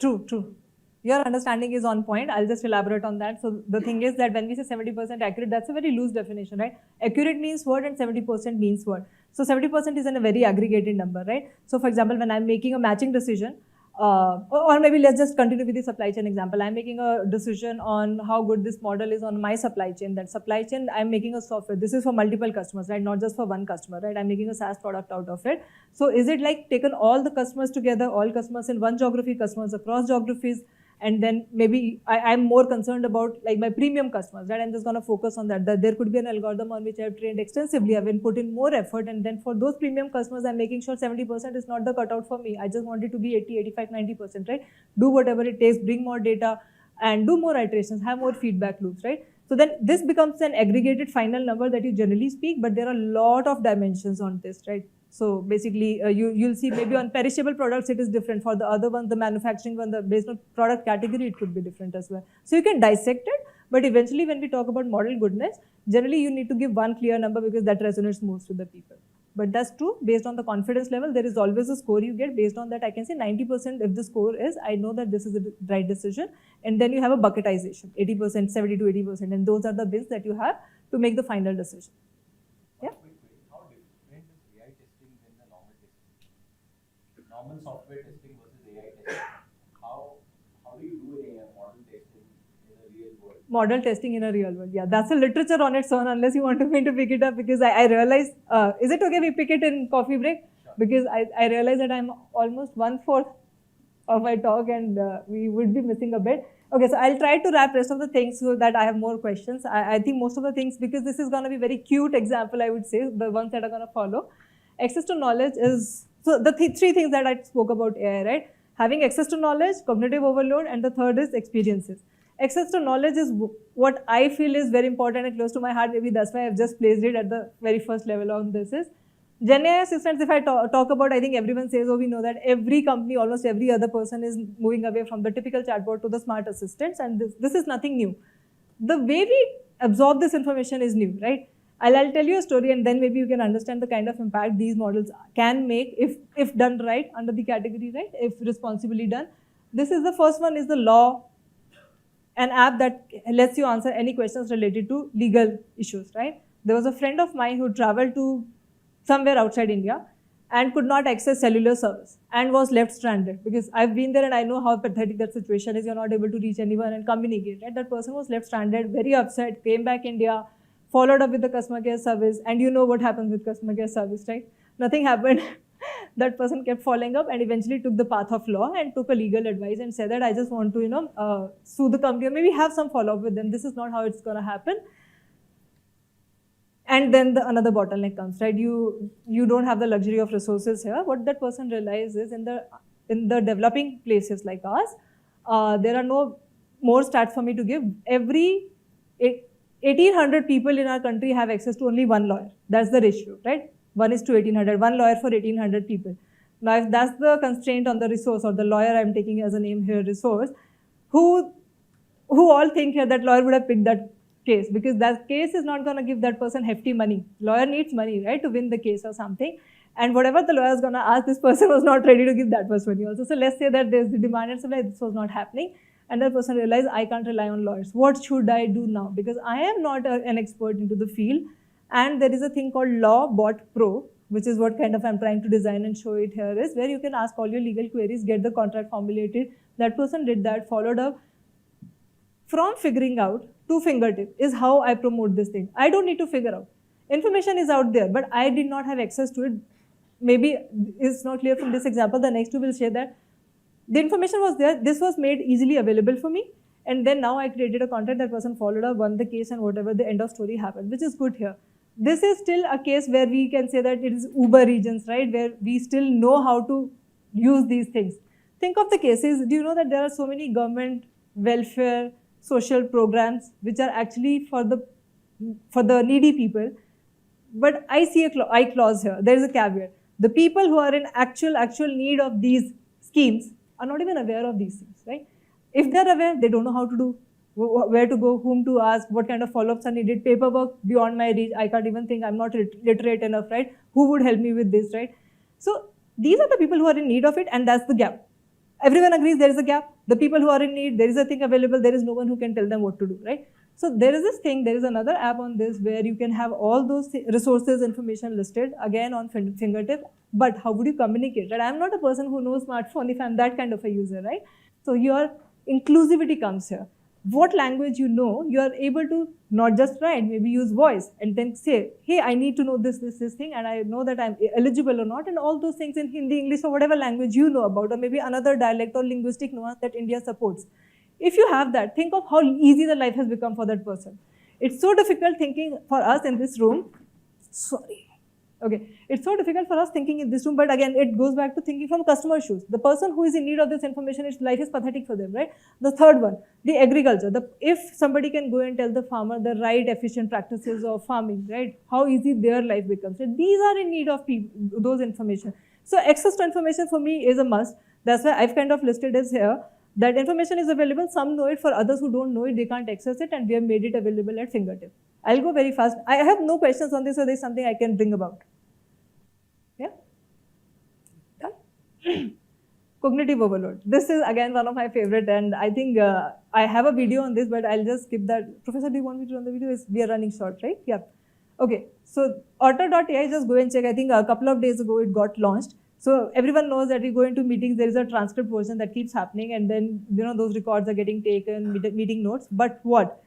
True. Your understanding is on point. I'll just elaborate on that. So the thing is that when we say 70% accurate, that's a very loose definition, right? Accurate means what and 70% means what. So 70% is a very aggregated number, right? So for example, when I'm making a matching decision, or maybe let's just continue with the supply chain example. I'm making a decision on how good this model is on my supply chain. That supply chain, I'm making a software. This is for multiple customers, right? Not just for one customer, right? I'm making a SaaS product out of it. So is it like taken all the customers together, all customers in one geography, customers across geographies? And then maybe I'm more concerned about like my premium customers, right? I'm just going to focus on that. That there could be an algorithm on which I've trained extensively. I've been put in more effort. And then for those premium customers, I'm making sure 70% is not the cutout for me. I just want it to be 80, 85, 90%, right? Do whatever it takes, bring more data and do more iterations, have more feedback loops, right? So then this becomes an aggregated final number that you generally speak, but there are a lot of dimensions on this, right? So basically, you'll see maybe on perishable products, it is different. For the other one, the manufacturing one, based on product category, it could be different as well. So you can dissect it, but eventually when we talk about model goodness, generally you need to give one clear number because that resonates most with the people. But that's true, based on the confidence level, there is always a score you get. Based on that, I can say 90% if the score is, I know that this is the right decision. And then you have a bucketization, 80%, 70 to 80%. And those are the bins that you have to make the final decision. Yeah. How different is AI testing than the normal testing? Normal software testing versus AI testing. How do you do AI model testing in a real world? Model testing in a real world. Yeah, that's a literature on its own, unless you want me to pick it up, because I realize, is it okay we pick it in coffee break? Sure. Because I realize that I'm almost 1/4 of my talk and we would be missing a bit. Okay, so I'll try to wrap rest of the things so that I have more questions. I think most of the things, because this is going to be very cute example, I would say, the ones that are going to follow. Access to knowledge is, so the three things that I spoke about AI, right? Having access to knowledge, cognitive overload, and the third is experiences. Access to knowledge is what I feel is very important and close to my heart. Maybe that's why I've just placed it at the very first level on this is. GenAI assistants, if I talk about, I think everyone says, oh, we know that every company, almost every other person is moving away from the typical chatbot to the smart assistants, and this is nothing new. The way we absorb this information is new, right? I'll tell you a story and then maybe you can understand the kind of impact these models can make if done right under the category, right? If responsibly done. This is the first one is the law, an app that lets you answer any questions related to legal issues, right? There was a friend of mine who traveled to somewhere outside India and could not access cellular service and was left stranded, because I've been there and I know how pathetic that situation is. You're not able to reach anyone and communicate, right? That person was left stranded, very upset, came back India, followed up with the customer care service, and you know what happens with customer care service, right? Nothing happened. That person kept following up and eventually took the path of law and took a legal advice and said that I just want to, sue the company or maybe have some follow-up with them. This is not how it's going to happen. And then another bottleneck comes, right? You don't have the luxury of resources here. What that person realizes in the developing places like us, there are no more stats for me to give. Every 1,800 people in our country have access to only one lawyer. That's the ratio, right? 1:1,800, one lawyer for 1,800 people. Now, if that's the constraint on the resource, or the lawyer I'm taking as a name here, resource, who all think here that lawyer would have picked that case, because that case is not going to give that person hefty money. Lawyer needs money, right, to win the case or something. And whatever the lawyer is going to ask, this person was not ready to give that much money also. So let's say that there's the demand and supply, this was not happening. And that person realized, I can't rely on lawyers. What should I do now? Because I am not an expert into the field. And there is a thing called Law Bot Pro, which is what kind of I'm trying to design and show it here, is where you can ask all your legal queries, get the contract formulated. That person did that, followed up. From figuring out to fingertip is how I promote this thing. I don't need to figure out. Information is out there, but I did not have access to it. Maybe it's not clear from this example. The next two will share that the information was there. This was made easily available for me. And then now I created a content, that person followed up, won the case, and whatever, the end of story happened, which is good here. This is still a case where we can say that it is Uber regions, right? Where we still know how to use these things. Think of the cases. Do you know that there are so many government welfare social programs which are actually for the needy people? But I see a clause here. There is a caveat. The people who are in actual need of these schemes are not even aware of these things, right? If they're aware, they don't know how to do, where to go, whom to ask, what kind of follow-ups are needed, paperwork beyond my reach. I can't even think, I'm not literate enough, right? Who would help me with this, right? So these are the people who are in need of it, and that's the gap. Everyone agrees there is a gap. The people who are in need, there is a thing available, there is no one who can tell them what to do, right? So there is this thing, there is another app on this where you can have all those resources, information listed again on fingertip. But how would you communicate, right? I'm not a person who knows smartphone if I'm that kind of a user, right? So your inclusivity comes here. What language you know, you are able to not just write, maybe use voice and then say, hey, I need to know this thing, and I know that I'm eligible or not, and all those things in Hindi, English, or whatever language you know about, or maybe another dialect or linguistic nuance that India supports. If you have that, think of how easy the life has become for that person. It's so difficult thinking for us in this room. Sorry. Okay, it's so difficult for us thinking in this room, but again, it goes back to thinking from customer shoes. The person who is in need of this information, its life is pathetic for them, right? The third one, the agriculture. If somebody can go and tell the farmer the right efficient practices of farming, right? How easy their life becomes. And these are in need of those information. So access to information for me is a must. That's why I've kind of listed as here that information is available. Some know it. For others who don't know it, they can't access it, and we have made it available at fingertip. I'll go very fast. I have no questions on this, so there's something I can bring about. Yeah? Done? Cognitive overload. This is again one of my favorite, and I think I have a video on this, but I'll just skip that. Professor, do you want me to run the video? We are running short, right? Yeah. Okay. So Otter.ai, just go and check. I think a couple of days ago it got launched. So everyone knows that we go into meetings, there is a transcript version that keeps happening, and then those records are getting taken, meeting notes. But what?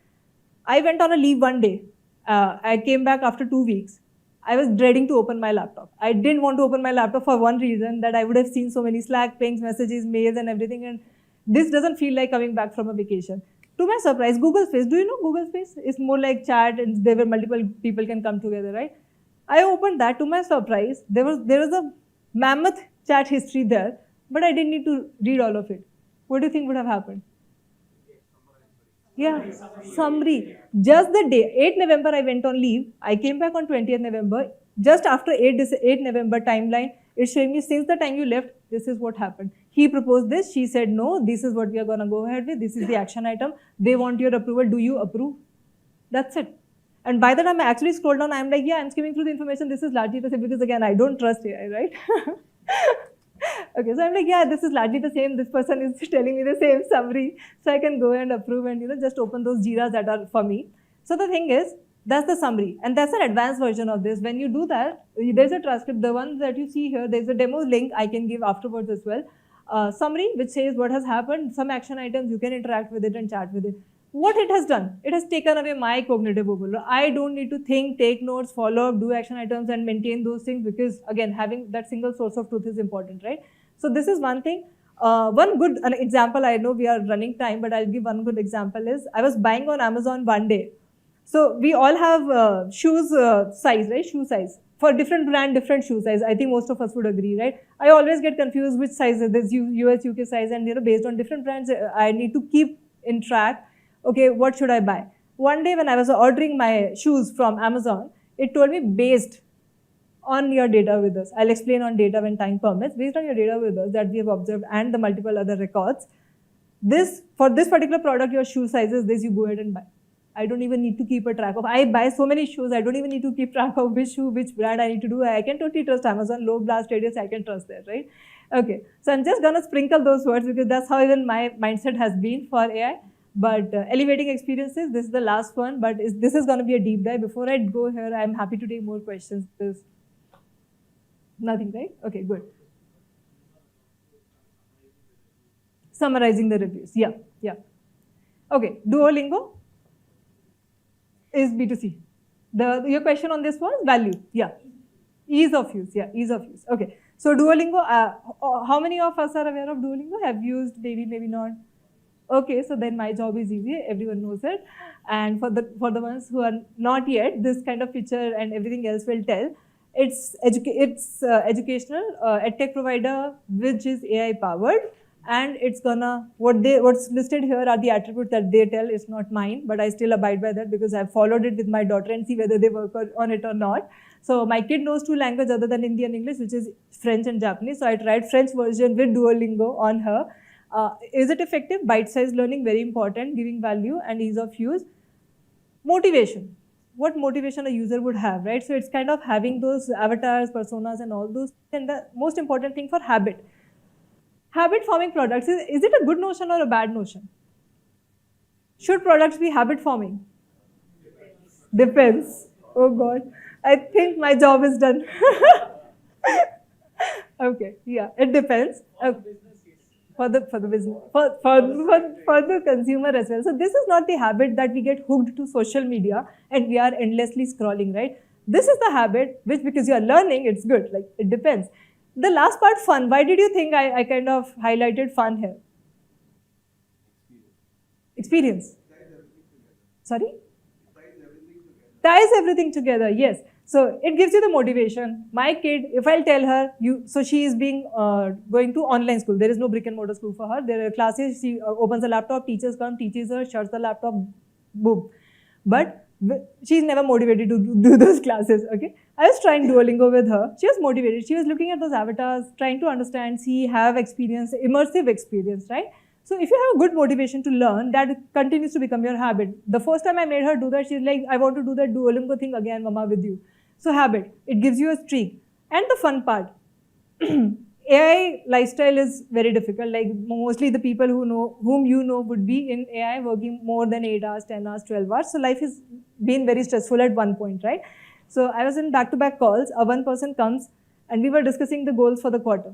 I went on a leave one day. I came back after 2 weeks. I was dreading to open my laptop. I didn't want to open my laptop for one reason, that I would have seen so many Slack pings, messages, mails, and everything, and this doesn't feel like coming back from a vacation. To my surprise, Google Space, do you know Google Space? It's more like chat, and there were multiple people can come together, right? I opened that. To my surprise, there was a mammoth chat history there, but I didn't need to read all of it. What do you think would have happened? Yeah, summary. Just the day, 8 November, I went on leave. I came back on 20th November. Just after 8 November timeline, it's showing me since the time you left, this is what happened. He proposed this, she said no, this is what we are going to go ahead with, this is the action item. They want your approval, do you approve? That's it. And by the time I actually scroll down, I'm like, yeah, I'm skimming through the information, this is largely the same, because again, I don't trust AI, right? Okay, so I'm like, yeah, this is largely the same. This person is telling me the same summary. So I can go and approve and, just open those JIRAs that are for me. So the thing is, that's the summary. And that's an advanced version of this. When you do that, there's a transcript. The one that you see here, there's a demo link I can give afterwards as well. Summary, which says what has happened, some action items, you can interact with it and chat with it. What it has done, it has taken away my cognitive overload. I don't need to think, take notes, follow up, do action items and maintain those things, because again, having that single source of truth is important, right? So this is one thing. One good example, I know we are running time, but I'll give one good example is, I was buying on Amazon one day. So we all have shoes size, right? Shoe size. For different brand, different shoe size. I think most of us would agree, right? I always get confused which size is this, US, UK size, and based on different brands, I need to keep in track. Okay, what should I buy? One day when I was ordering my shoes from Amazon, it told me based on your data with us. I'll explain on data when time permits. Based on your data with us that we have observed and the multiple other records, for this particular product, your shoe size is this, you go ahead and buy. I don't even need to keep a track of. I buy so many shoes, I don't even need to keep track of which shoe, which brand I need to do. I can totally trust Amazon, low blast radius, I can trust that, right? Okay, so I'm just gonna sprinkle those words because that's how even my mindset has been for AI. But elevating experiences, this is the last one, but this is going to be a deep dive. Before I go here, I'm happy to take more questions. There's nothing, right? Okay, good. Summarizing the reviews. Yeah. Okay, Duolingo. is B2C. Your question on this was value. Yeah. Ease of use. Yeah, ease of use. Okay. So Duolingo, how many of us are aware of Duolingo? Have used, maybe not. Okay, so then my job is easy. Everyone knows it. And for the ones who are not yet, this kind of feature and everything else will tell. It's educational edtech provider which is AI powered, and it's gonna what's listed here are the attributes that they tell. It's not mine, but I still abide by that because I've followed it with my daughter and see whether they work on it or not. So my kid knows 2 languages other than Hindi and English, which is French and Japanese. So I tried French version with Duolingo on her. Is it effective? Bite-sized learning, very important, giving value and ease of use. Motivation. What motivation a user would have, right? So it's kind of having those avatars, personas and all those. And the most important thing for habit. Habit forming products, is it a good notion or a bad notion? Should products be habit forming? Depends. Oh God. I think my job is done. Okay, yeah, it depends. Okay. For the business, for the consumer as well. So this is not the habit that we get hooked to social media and we are endlessly scrolling, right? This is the habit which, because you are learning, it's good. Like, it depends. The last part, fun. Why did you think I kind of highlighted fun here? Experience. Sorry? Ties everything together, yes. So it gives you the motivation. My kid, if I'll tell her, so she is going to online school. There is no brick and mortar school for her. There are classes, she opens a laptop, teachers come, teaches her, shuts the laptop, boom. But she's never motivated to do those classes, okay? I was trying Duolingo with her. She was motivated. She was looking at those avatars, trying to understand, see, have experience, immersive experience, right? So if you have a good motivation to learn, that continues to become your habit. The first time I made her do that, she's like, I want to do that Duolingo thing again, Mama, with you. So habit, it gives you a streak. And the fun part, AI lifestyle is very difficult. Like mostly the people whom you know would be in AI working more than 8 hours, 10 hours, 12 hours. So life has been very stressful at one point, right? So I was in back-to-back calls. One person comes and we were discussing the goals for the quarter.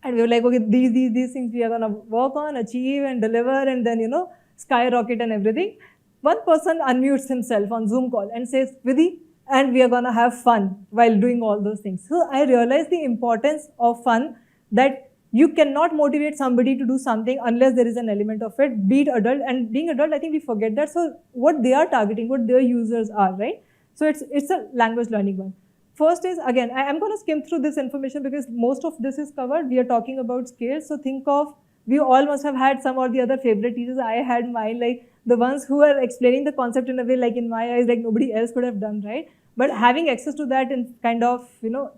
And we were like, okay, these things we are going to work on, achieve and deliver and then, skyrocket and everything. One person unmutes himself on Zoom call and says, Vidhi, and we are going to have fun while doing all those things. So I realized the importance of fun, that you cannot motivate somebody to do something unless there is an element of it, be it adult. And being adult, I think we forget that. So what they are targeting, what their users are, right? So it's a language learning one. First is, again, I'm going to skim through this information because most of this is covered. We are talking about scales. So think of, we all must have had some or the other favorite teachers. I had mine, like the ones who are explaining the concept in a way, like in my eyes, like nobody else could have done, right? But having access to that in kind of,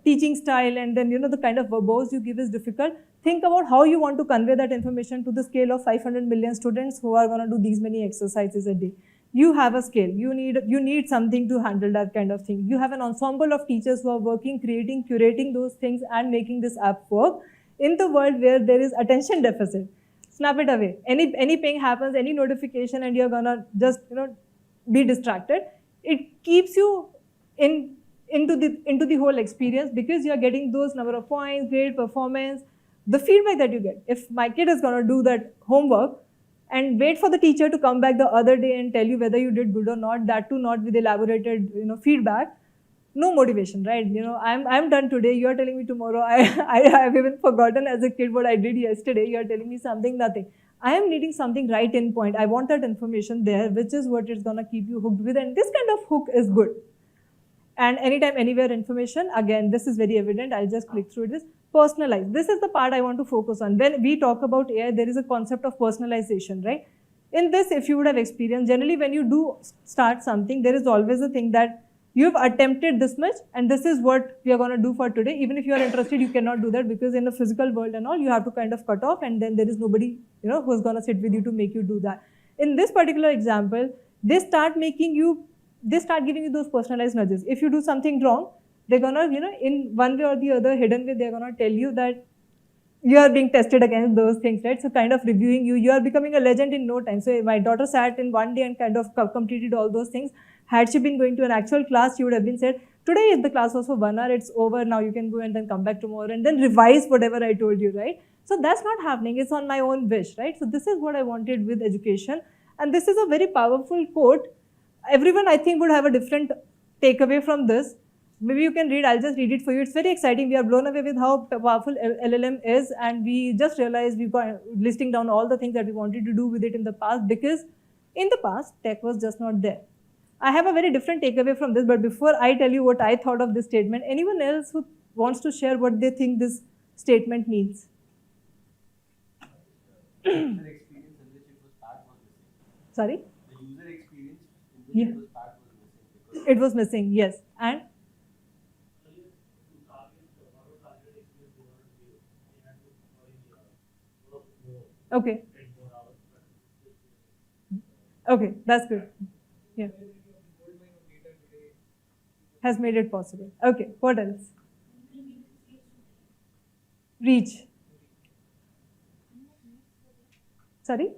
teaching style and then, the kind of verbose you give is difficult. Think about how you want to convey that information to the scale of 500 million students who are going to do these many exercises a day. You have a scale. You need something to handle that kind of thing. You have an ensemble of teachers who are working, creating, curating those things and making this app work in the world where there is attention deficit. Snap it away. Any ping happens, any notification, and you're gonna just be distracted. It keeps you into the whole experience because you are getting those number of points, grade, performance, the feedback that you get. If my kid is gonna do that homework and wait for the teacher to come back the other day and tell you whether you did good or not, that too not with elaborated feedback, no motivation, right? I'm done today, you are telling me tomorrow. I have even forgotten as a kid what I did yesterday. You are telling me something, nothing. I am needing something right in point. I want that information there, which is what is going to keep you hooked with. And this kind of hook is good. And anytime, anywhere information, again, this is very evident. I'll just click through this. Personalized. This is the part I want to focus on. When we talk about AI, there is a concept of personalization, right? In this, if you would have experienced, generally when you do start something, there is always a thing that you've attempted this much and this is what we are going to do for today. Even if you are interested, you cannot do that because in the physical world and all, you have to kind of cut off and then there is nobody, who's going to sit with you to make you do that. In this particular example, they start giving you those personalized nudges. If you do something wrong, they're going to, in one way or the other, hidden way, they're going to tell you that you are being tested against those things, right? So kind of reviewing you. You are becoming a legend in no time. So my daughter sat in one day and kind of completed all those things. Had she been going to an actual class, she would have been said, today if the class was for 1 hour, it's over, now you can go and then come back tomorrow and then revise whatever I told you, right? So that's not happening, it's on my own wish, right? So this is what I wanted with education. And this is a very powerful quote. everyone I think would have a different takeaway from this. Maybe you can read, I'll just read it for you. It's very exciting. We are blown away with how powerful LLM is, and we just realized we've got listing down all the things that we wanted to do with it in the past, because in the past, tech was just not there. I have a very different takeaway from this, but before I tell you what I thought of this statement, anyone else who wants to share what they think this statement means? The user experience in which it was part was missing. Sorry? The user experience in which Yeah. it was part was missing because It was missing, yes. And? Okay. Okay, that's good. Yeah. Has made it possible. Okay, what else? Reach. Sorry?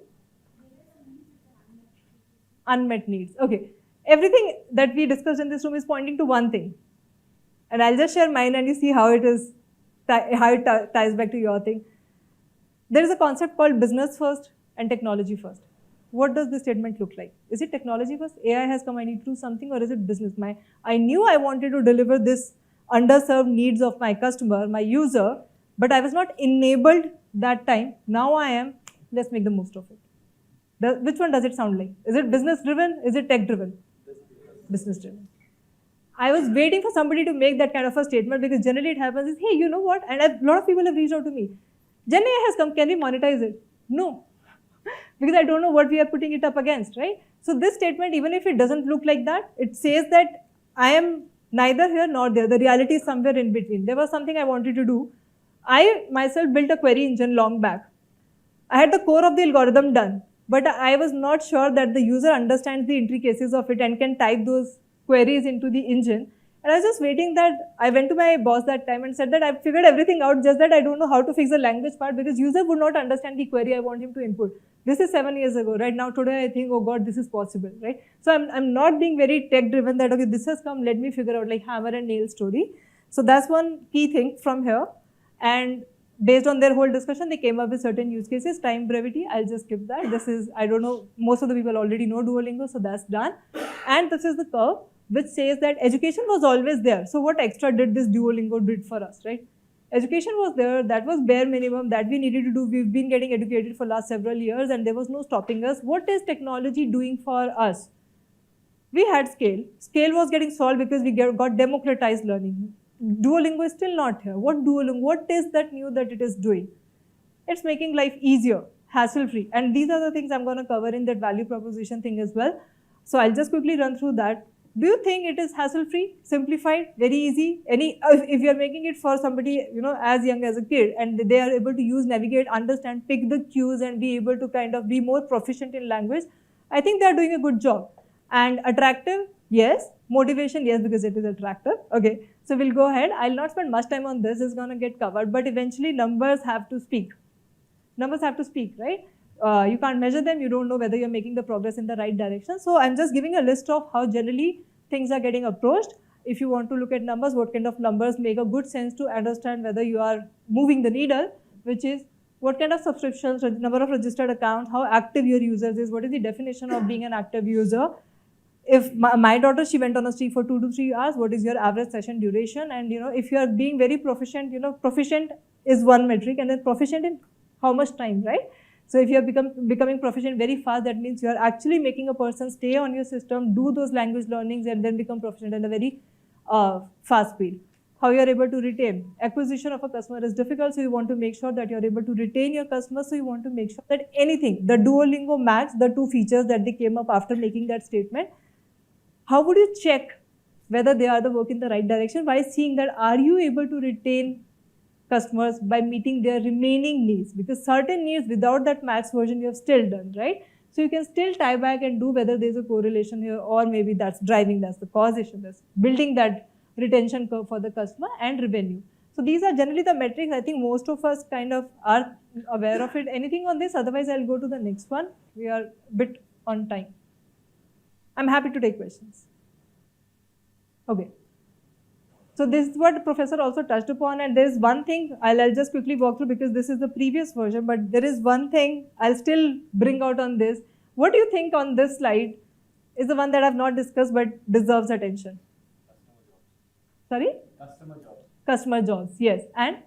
Unmet needs. Okay. Everything that we discussed in this room is pointing to one thing. And I'll just share mine and you see how it is, how it ties back to your thing. There is a concept called business first and technology first. What does this statement look like? Is it technology first? AI has come, I need to do something, or is it business? I knew I wanted to deliver this underserved needs of my customer, my user, but I was not enabled that time. Now I am, let's make the most of it. Which one does it sound like? Is it business driven? Is it tech driven? Business driven. I was waiting for somebody to make that kind of a statement, because generally it happens is, hey, you know what? And a lot of people have reached out to me. Gen AI has come, can we monetize it? No. Because I don't know what we are putting it up against, right? So this statement, even if it doesn't look like that, it says that I am neither here nor there. The reality is somewhere in between. There was something I wanted to do. I myself built a query engine long back. I had the core of the algorithm done, but I was not sure that the user understands the intricacies of it and can type those queries into the engine. And I was just waiting that I went to my boss that time and said that I've figured everything out, just that I don't know how to fix the language part, because user would not understand the query I want him to input. This is 7 years ago, right? Now today I think, oh God, this is possible, right? So I'm not being very tech driven that, okay, this has come, let me figure out like hammer and nail story. So that's one key thing from here. And based on their whole discussion, they came up with certain use cases. Time brevity, I'll just skip that. This is, I don't know, most of the people already know Duolingo, so that's done. And this is the curve, which says that education was always there. So what extra did this Duolingo did for us, right? Education was there, that was bare minimum that we needed to do. We've been getting educated for last several years and there was no stopping us. What is technology doing for us? We had scale. Scale was getting solved because we got democratized learning. Duolingo is still not here. What Duolingo, what is that new that it is doing? It's making life easier, hassle-free. And these are the things I'm going to cover in that value proposition thing as well. So I'll just quickly run through that. Do you think it is hassle-free, simplified, very easy? If you're making it for somebody, as young as a kid, and they are able to use, navigate, understand, pick the cues, and be able to kind of be more proficient in language, I think they're doing a good job. And attractive, yes. Motivation, yes, because it is attractive. Okay, so we'll go ahead. I'll not spend much time on this. It's going to get covered, but eventually numbers have to speak. Numbers have to speak, right? You can't measure them, you don't know whether you're making the progress in the right direction. So I'm just giving a list of how generally things are getting approached. If you want to look at numbers, what kind of numbers make a good sense to understand whether you are moving the needle, which is what kind of subscriptions, number of registered accounts, how active your users is, what is the definition of being an active user. If my daughter, she went on a streak for 2 to 3 hours, what is your average session duration? And if you are being very proficient, proficient is one metric, and then proficient in how much time, right? So if you are becoming proficient very fast, that means you are actually making a person stay on your system, do those language learnings, and then become proficient at a very fast speed. How you are able to retain. Acquisition of a customer is difficult, so you want to make sure that you are able to retain your customers, so you want to make sure that anything, the Duolingo Max, the 2 features that they came up after making that statement, how would you check whether they are the work in the right direction? By seeing that, are you able to retain customers by meeting their remaining needs? Because certain needs without that max version you have still done, right? So you can still tie back and do whether there's a correlation here, or maybe that's driving, that's the causation, that's building that retention curve for the customer and revenue. So these are generally the metrics. I think most of us kind of are aware of it. Anything on this? Otherwise, I'll go to the next one. We are a bit on time. I'm happy to take questions. Okay. So this is what the professor also touched upon, and there is one thing I'll just quickly walk through because this is the previous version, but there is one thing I'll still bring out on this. What do you think on this slide? is the one that I've not discussed but deserves attention. Sorry? Customer jobs. Customer jobs, yes. And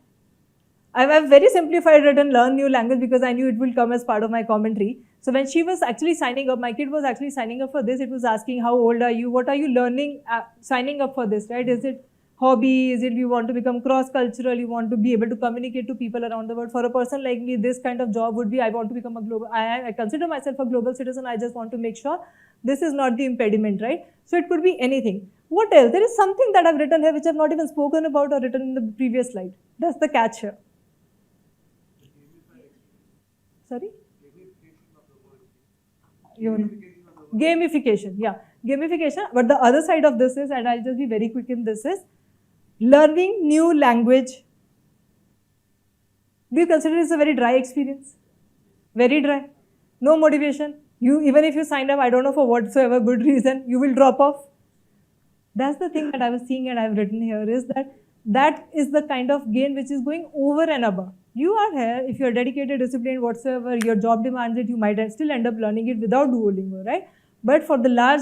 I've very simplified it and learn new language because I knew it will come as part of my commentary. So when she was actually signing up, my kid was actually signing up for this. It was asking, how old are you? What are you learning signing up for this, right? Is it hobby? Is it you want to become cross-cultural? You want to be able to communicate to people around the world? For a person like me, this kind of job would be, I want to become a global, I consider myself a global citizen. I just want to make sure this is not the impediment, right? So it could be anything. What else? There is something that I've written here which I've not even spoken about or written in the previous slide. That's the catch here. Sorry? Gamification, yeah. Gamification, but the other side of this is, and I'll just be very quick in this, is learning new language. Do you consider this a very dry experience? Very dry. No motivation. You, even if you signed up, I don't know for whatsoever good reason, you will drop off. That's the thing that I was seeing and I've written here is that is the kind of gain which is going over and above. You are here, if you're dedicated, disciplined, whatsoever, your job demands it, you might still end up learning it without Duolingo, right? But for the large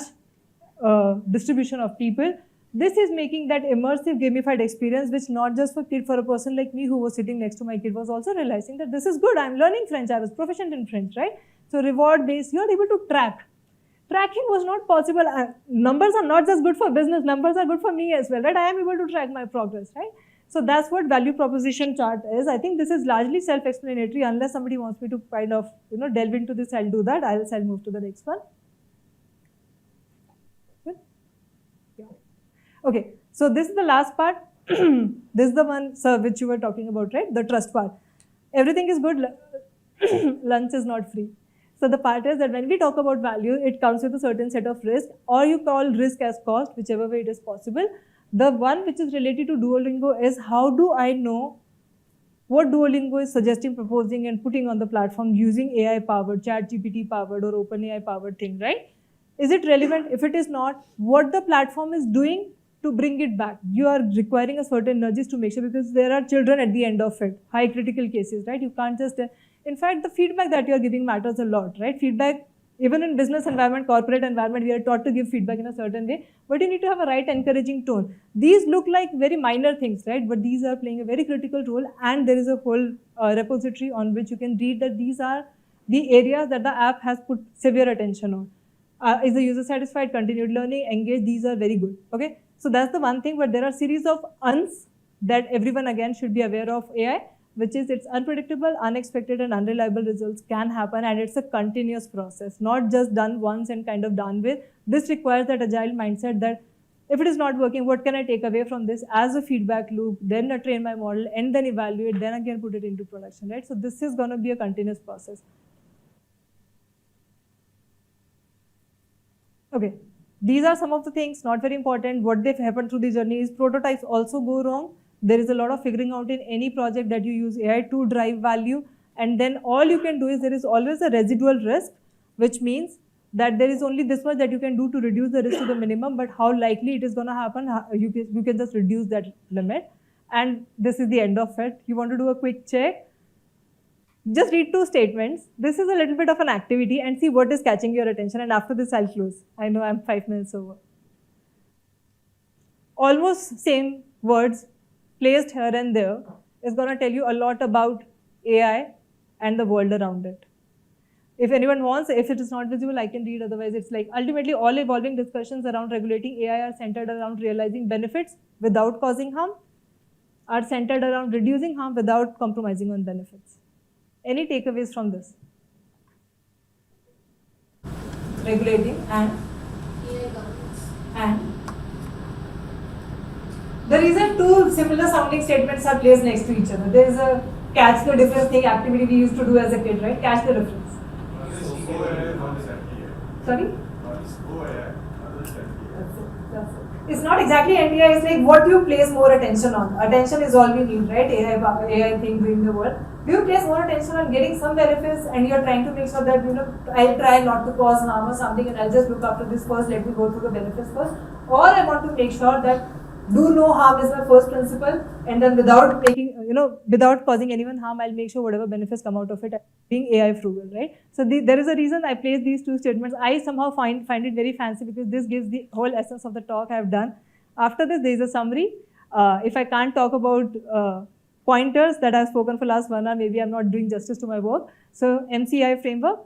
distribution of people, this is making that immersive gamified experience, which not just for a person like me who was sitting next to my kid was also realizing that this is good, I'm learning French, I was proficient in French, right? So reward based, you're able to track. Tracking was not possible. Numbers are not just good for business, numbers are good for me as well, right? I am able to track my progress, right? So that's what value proposition chart is. I think this is largely self-explanatory. Unless somebody wants me to kind of, delve into this, I'll do that. I'll move to the next one. Good? Yeah. Okay. So this is the last part. This is the one, sir, which you were talking about, right? The trust part. Everything is good. Lunch is not free. So the part is that when we talk about value, it comes with a certain set of risk, or you call risk as cost, whichever way it is possible. The one which is related to Duolingo is how do I know what Duolingo is suggesting, proposing and putting on the platform using AI powered, ChatGPT powered or OpenAI powered thing, right? Is it relevant? If it is not, what the platform is doing to bring it back? You are requiring a certain nudges to make sure, because there are children at the end of it, high critical cases, right? You can't just, in fact, the feedback that you are giving matters a lot, right? Feedback, even in business environment, corporate environment, we are taught to give feedback in a certain way, but you need to have a right encouraging tone. These look like very minor things, right? But these are playing a very critical role, and there is a whole repository on which you can read that these are the areas that the app has put severe attention on. Is the user satisfied, continued learning, engaged? These are very good, okay? So that's the one thing, but there are series of uns that everyone again should be aware of AI, which is it's unpredictable, unexpected and unreliable results can happen, and it's a continuous process, not just done once and kind of done with. This requires that agile mindset that if it is not working, what can I take away from this as a feedback loop, then train my model and then evaluate, then again put it into production, right? So this is going to be a continuous process. Okay, these are some of the things, not very important. What they've happened through the journey is prototypes also go wrong. There is a lot of figuring out in any project that you use AI to drive value, and then all you can do is there is always a residual risk, which means that there is only this much that you can do to reduce the risk to the minimum, but how likely it is going to happen, you can just reduce that limit, and this is the end of it. You want to do a quick check, just read 2 statements. This is a little bit of an activity and see what is catching your attention, and after this I'll close. I know I'm 5 minutes over. Almost same words placed here and there is going to tell you a lot about AI and the world around it. If anyone wants, if it is not visible, I can read, otherwise it's like ultimately all evolving discussions around regulating AI are centered around realizing benefits without causing harm, are centered around reducing harm without compromising on benefits. Any takeaways from this? Regulating and AI governance. and the reason 2 similar sounding statements are placed next to each other. There is a catch the difference thing activity we used to do as a kid, right? Catch the difference. Sorry? It's not exactly NDI, it's like what you place more attention on. Attention is all we need, right? AI thing doing the work. Do you place more attention on getting some benefits and you're trying to make sure that, I'll try not to cause harm or something and I'll just look after this first, let me go through the benefits first. Or I want to make sure that do no harm is my first principle, and then without making, without causing anyone harm, I'll make sure whatever benefits come out of it, being AI frugal, right? So there is a reason I placed these two statements. I somehow find it very fancy because this gives the whole essence of the talk I have done. After this, there is a summary. If I can't talk about pointers that I've spoken for last 1 hour, maybe I'm not doing justice to my work. So MCI framework,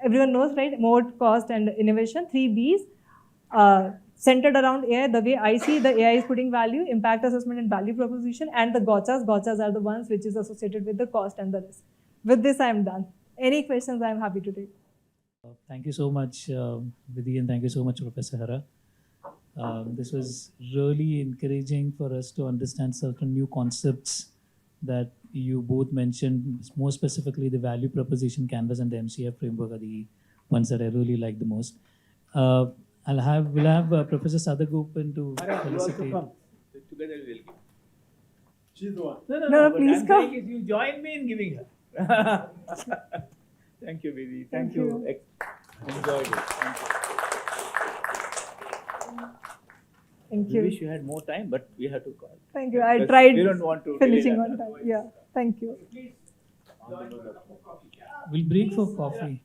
everyone knows, right? Mode, cost, and innovation. 3 Bs. Centered around AI, the way I see the AI is putting value, impact assessment and value proposition, and the gotchas. Gotchas are the ones which is associated with the cost and the risk. With this, I am done. Any questions, I am happy to take. Thank you so much, Vidhi, and thank you so much, Professor Hara. This was really encouraging for us to understand certain new concepts that you both mentioned. More specifically, the value proposition canvas and the MCF framework are the ones that I really like the most. We'll have Professor Sadak open to felicitate. Together we'll give. She's the one. No, but please I'm come. saying is you join me in giving her. Thank you, Vidhi. Thank Thank you. Enjoyed it. Thank We you. wish you had more time, but we have to call. Thank you. I Because tried we don't want to finishing delay on that. time. Yeah. Thank you. We'll break for coffee.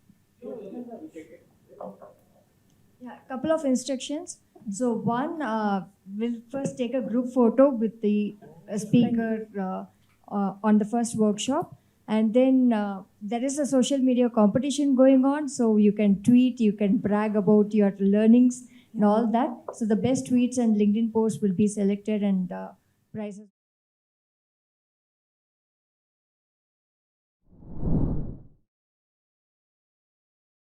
Yeah, a couple of instructions. So one, we'll first take a group photo with the speaker on the first workshop. And then there is a social media competition going on. So you can tweet, you can brag about your learnings and all that. So the best tweets and LinkedIn posts will be selected and prizes.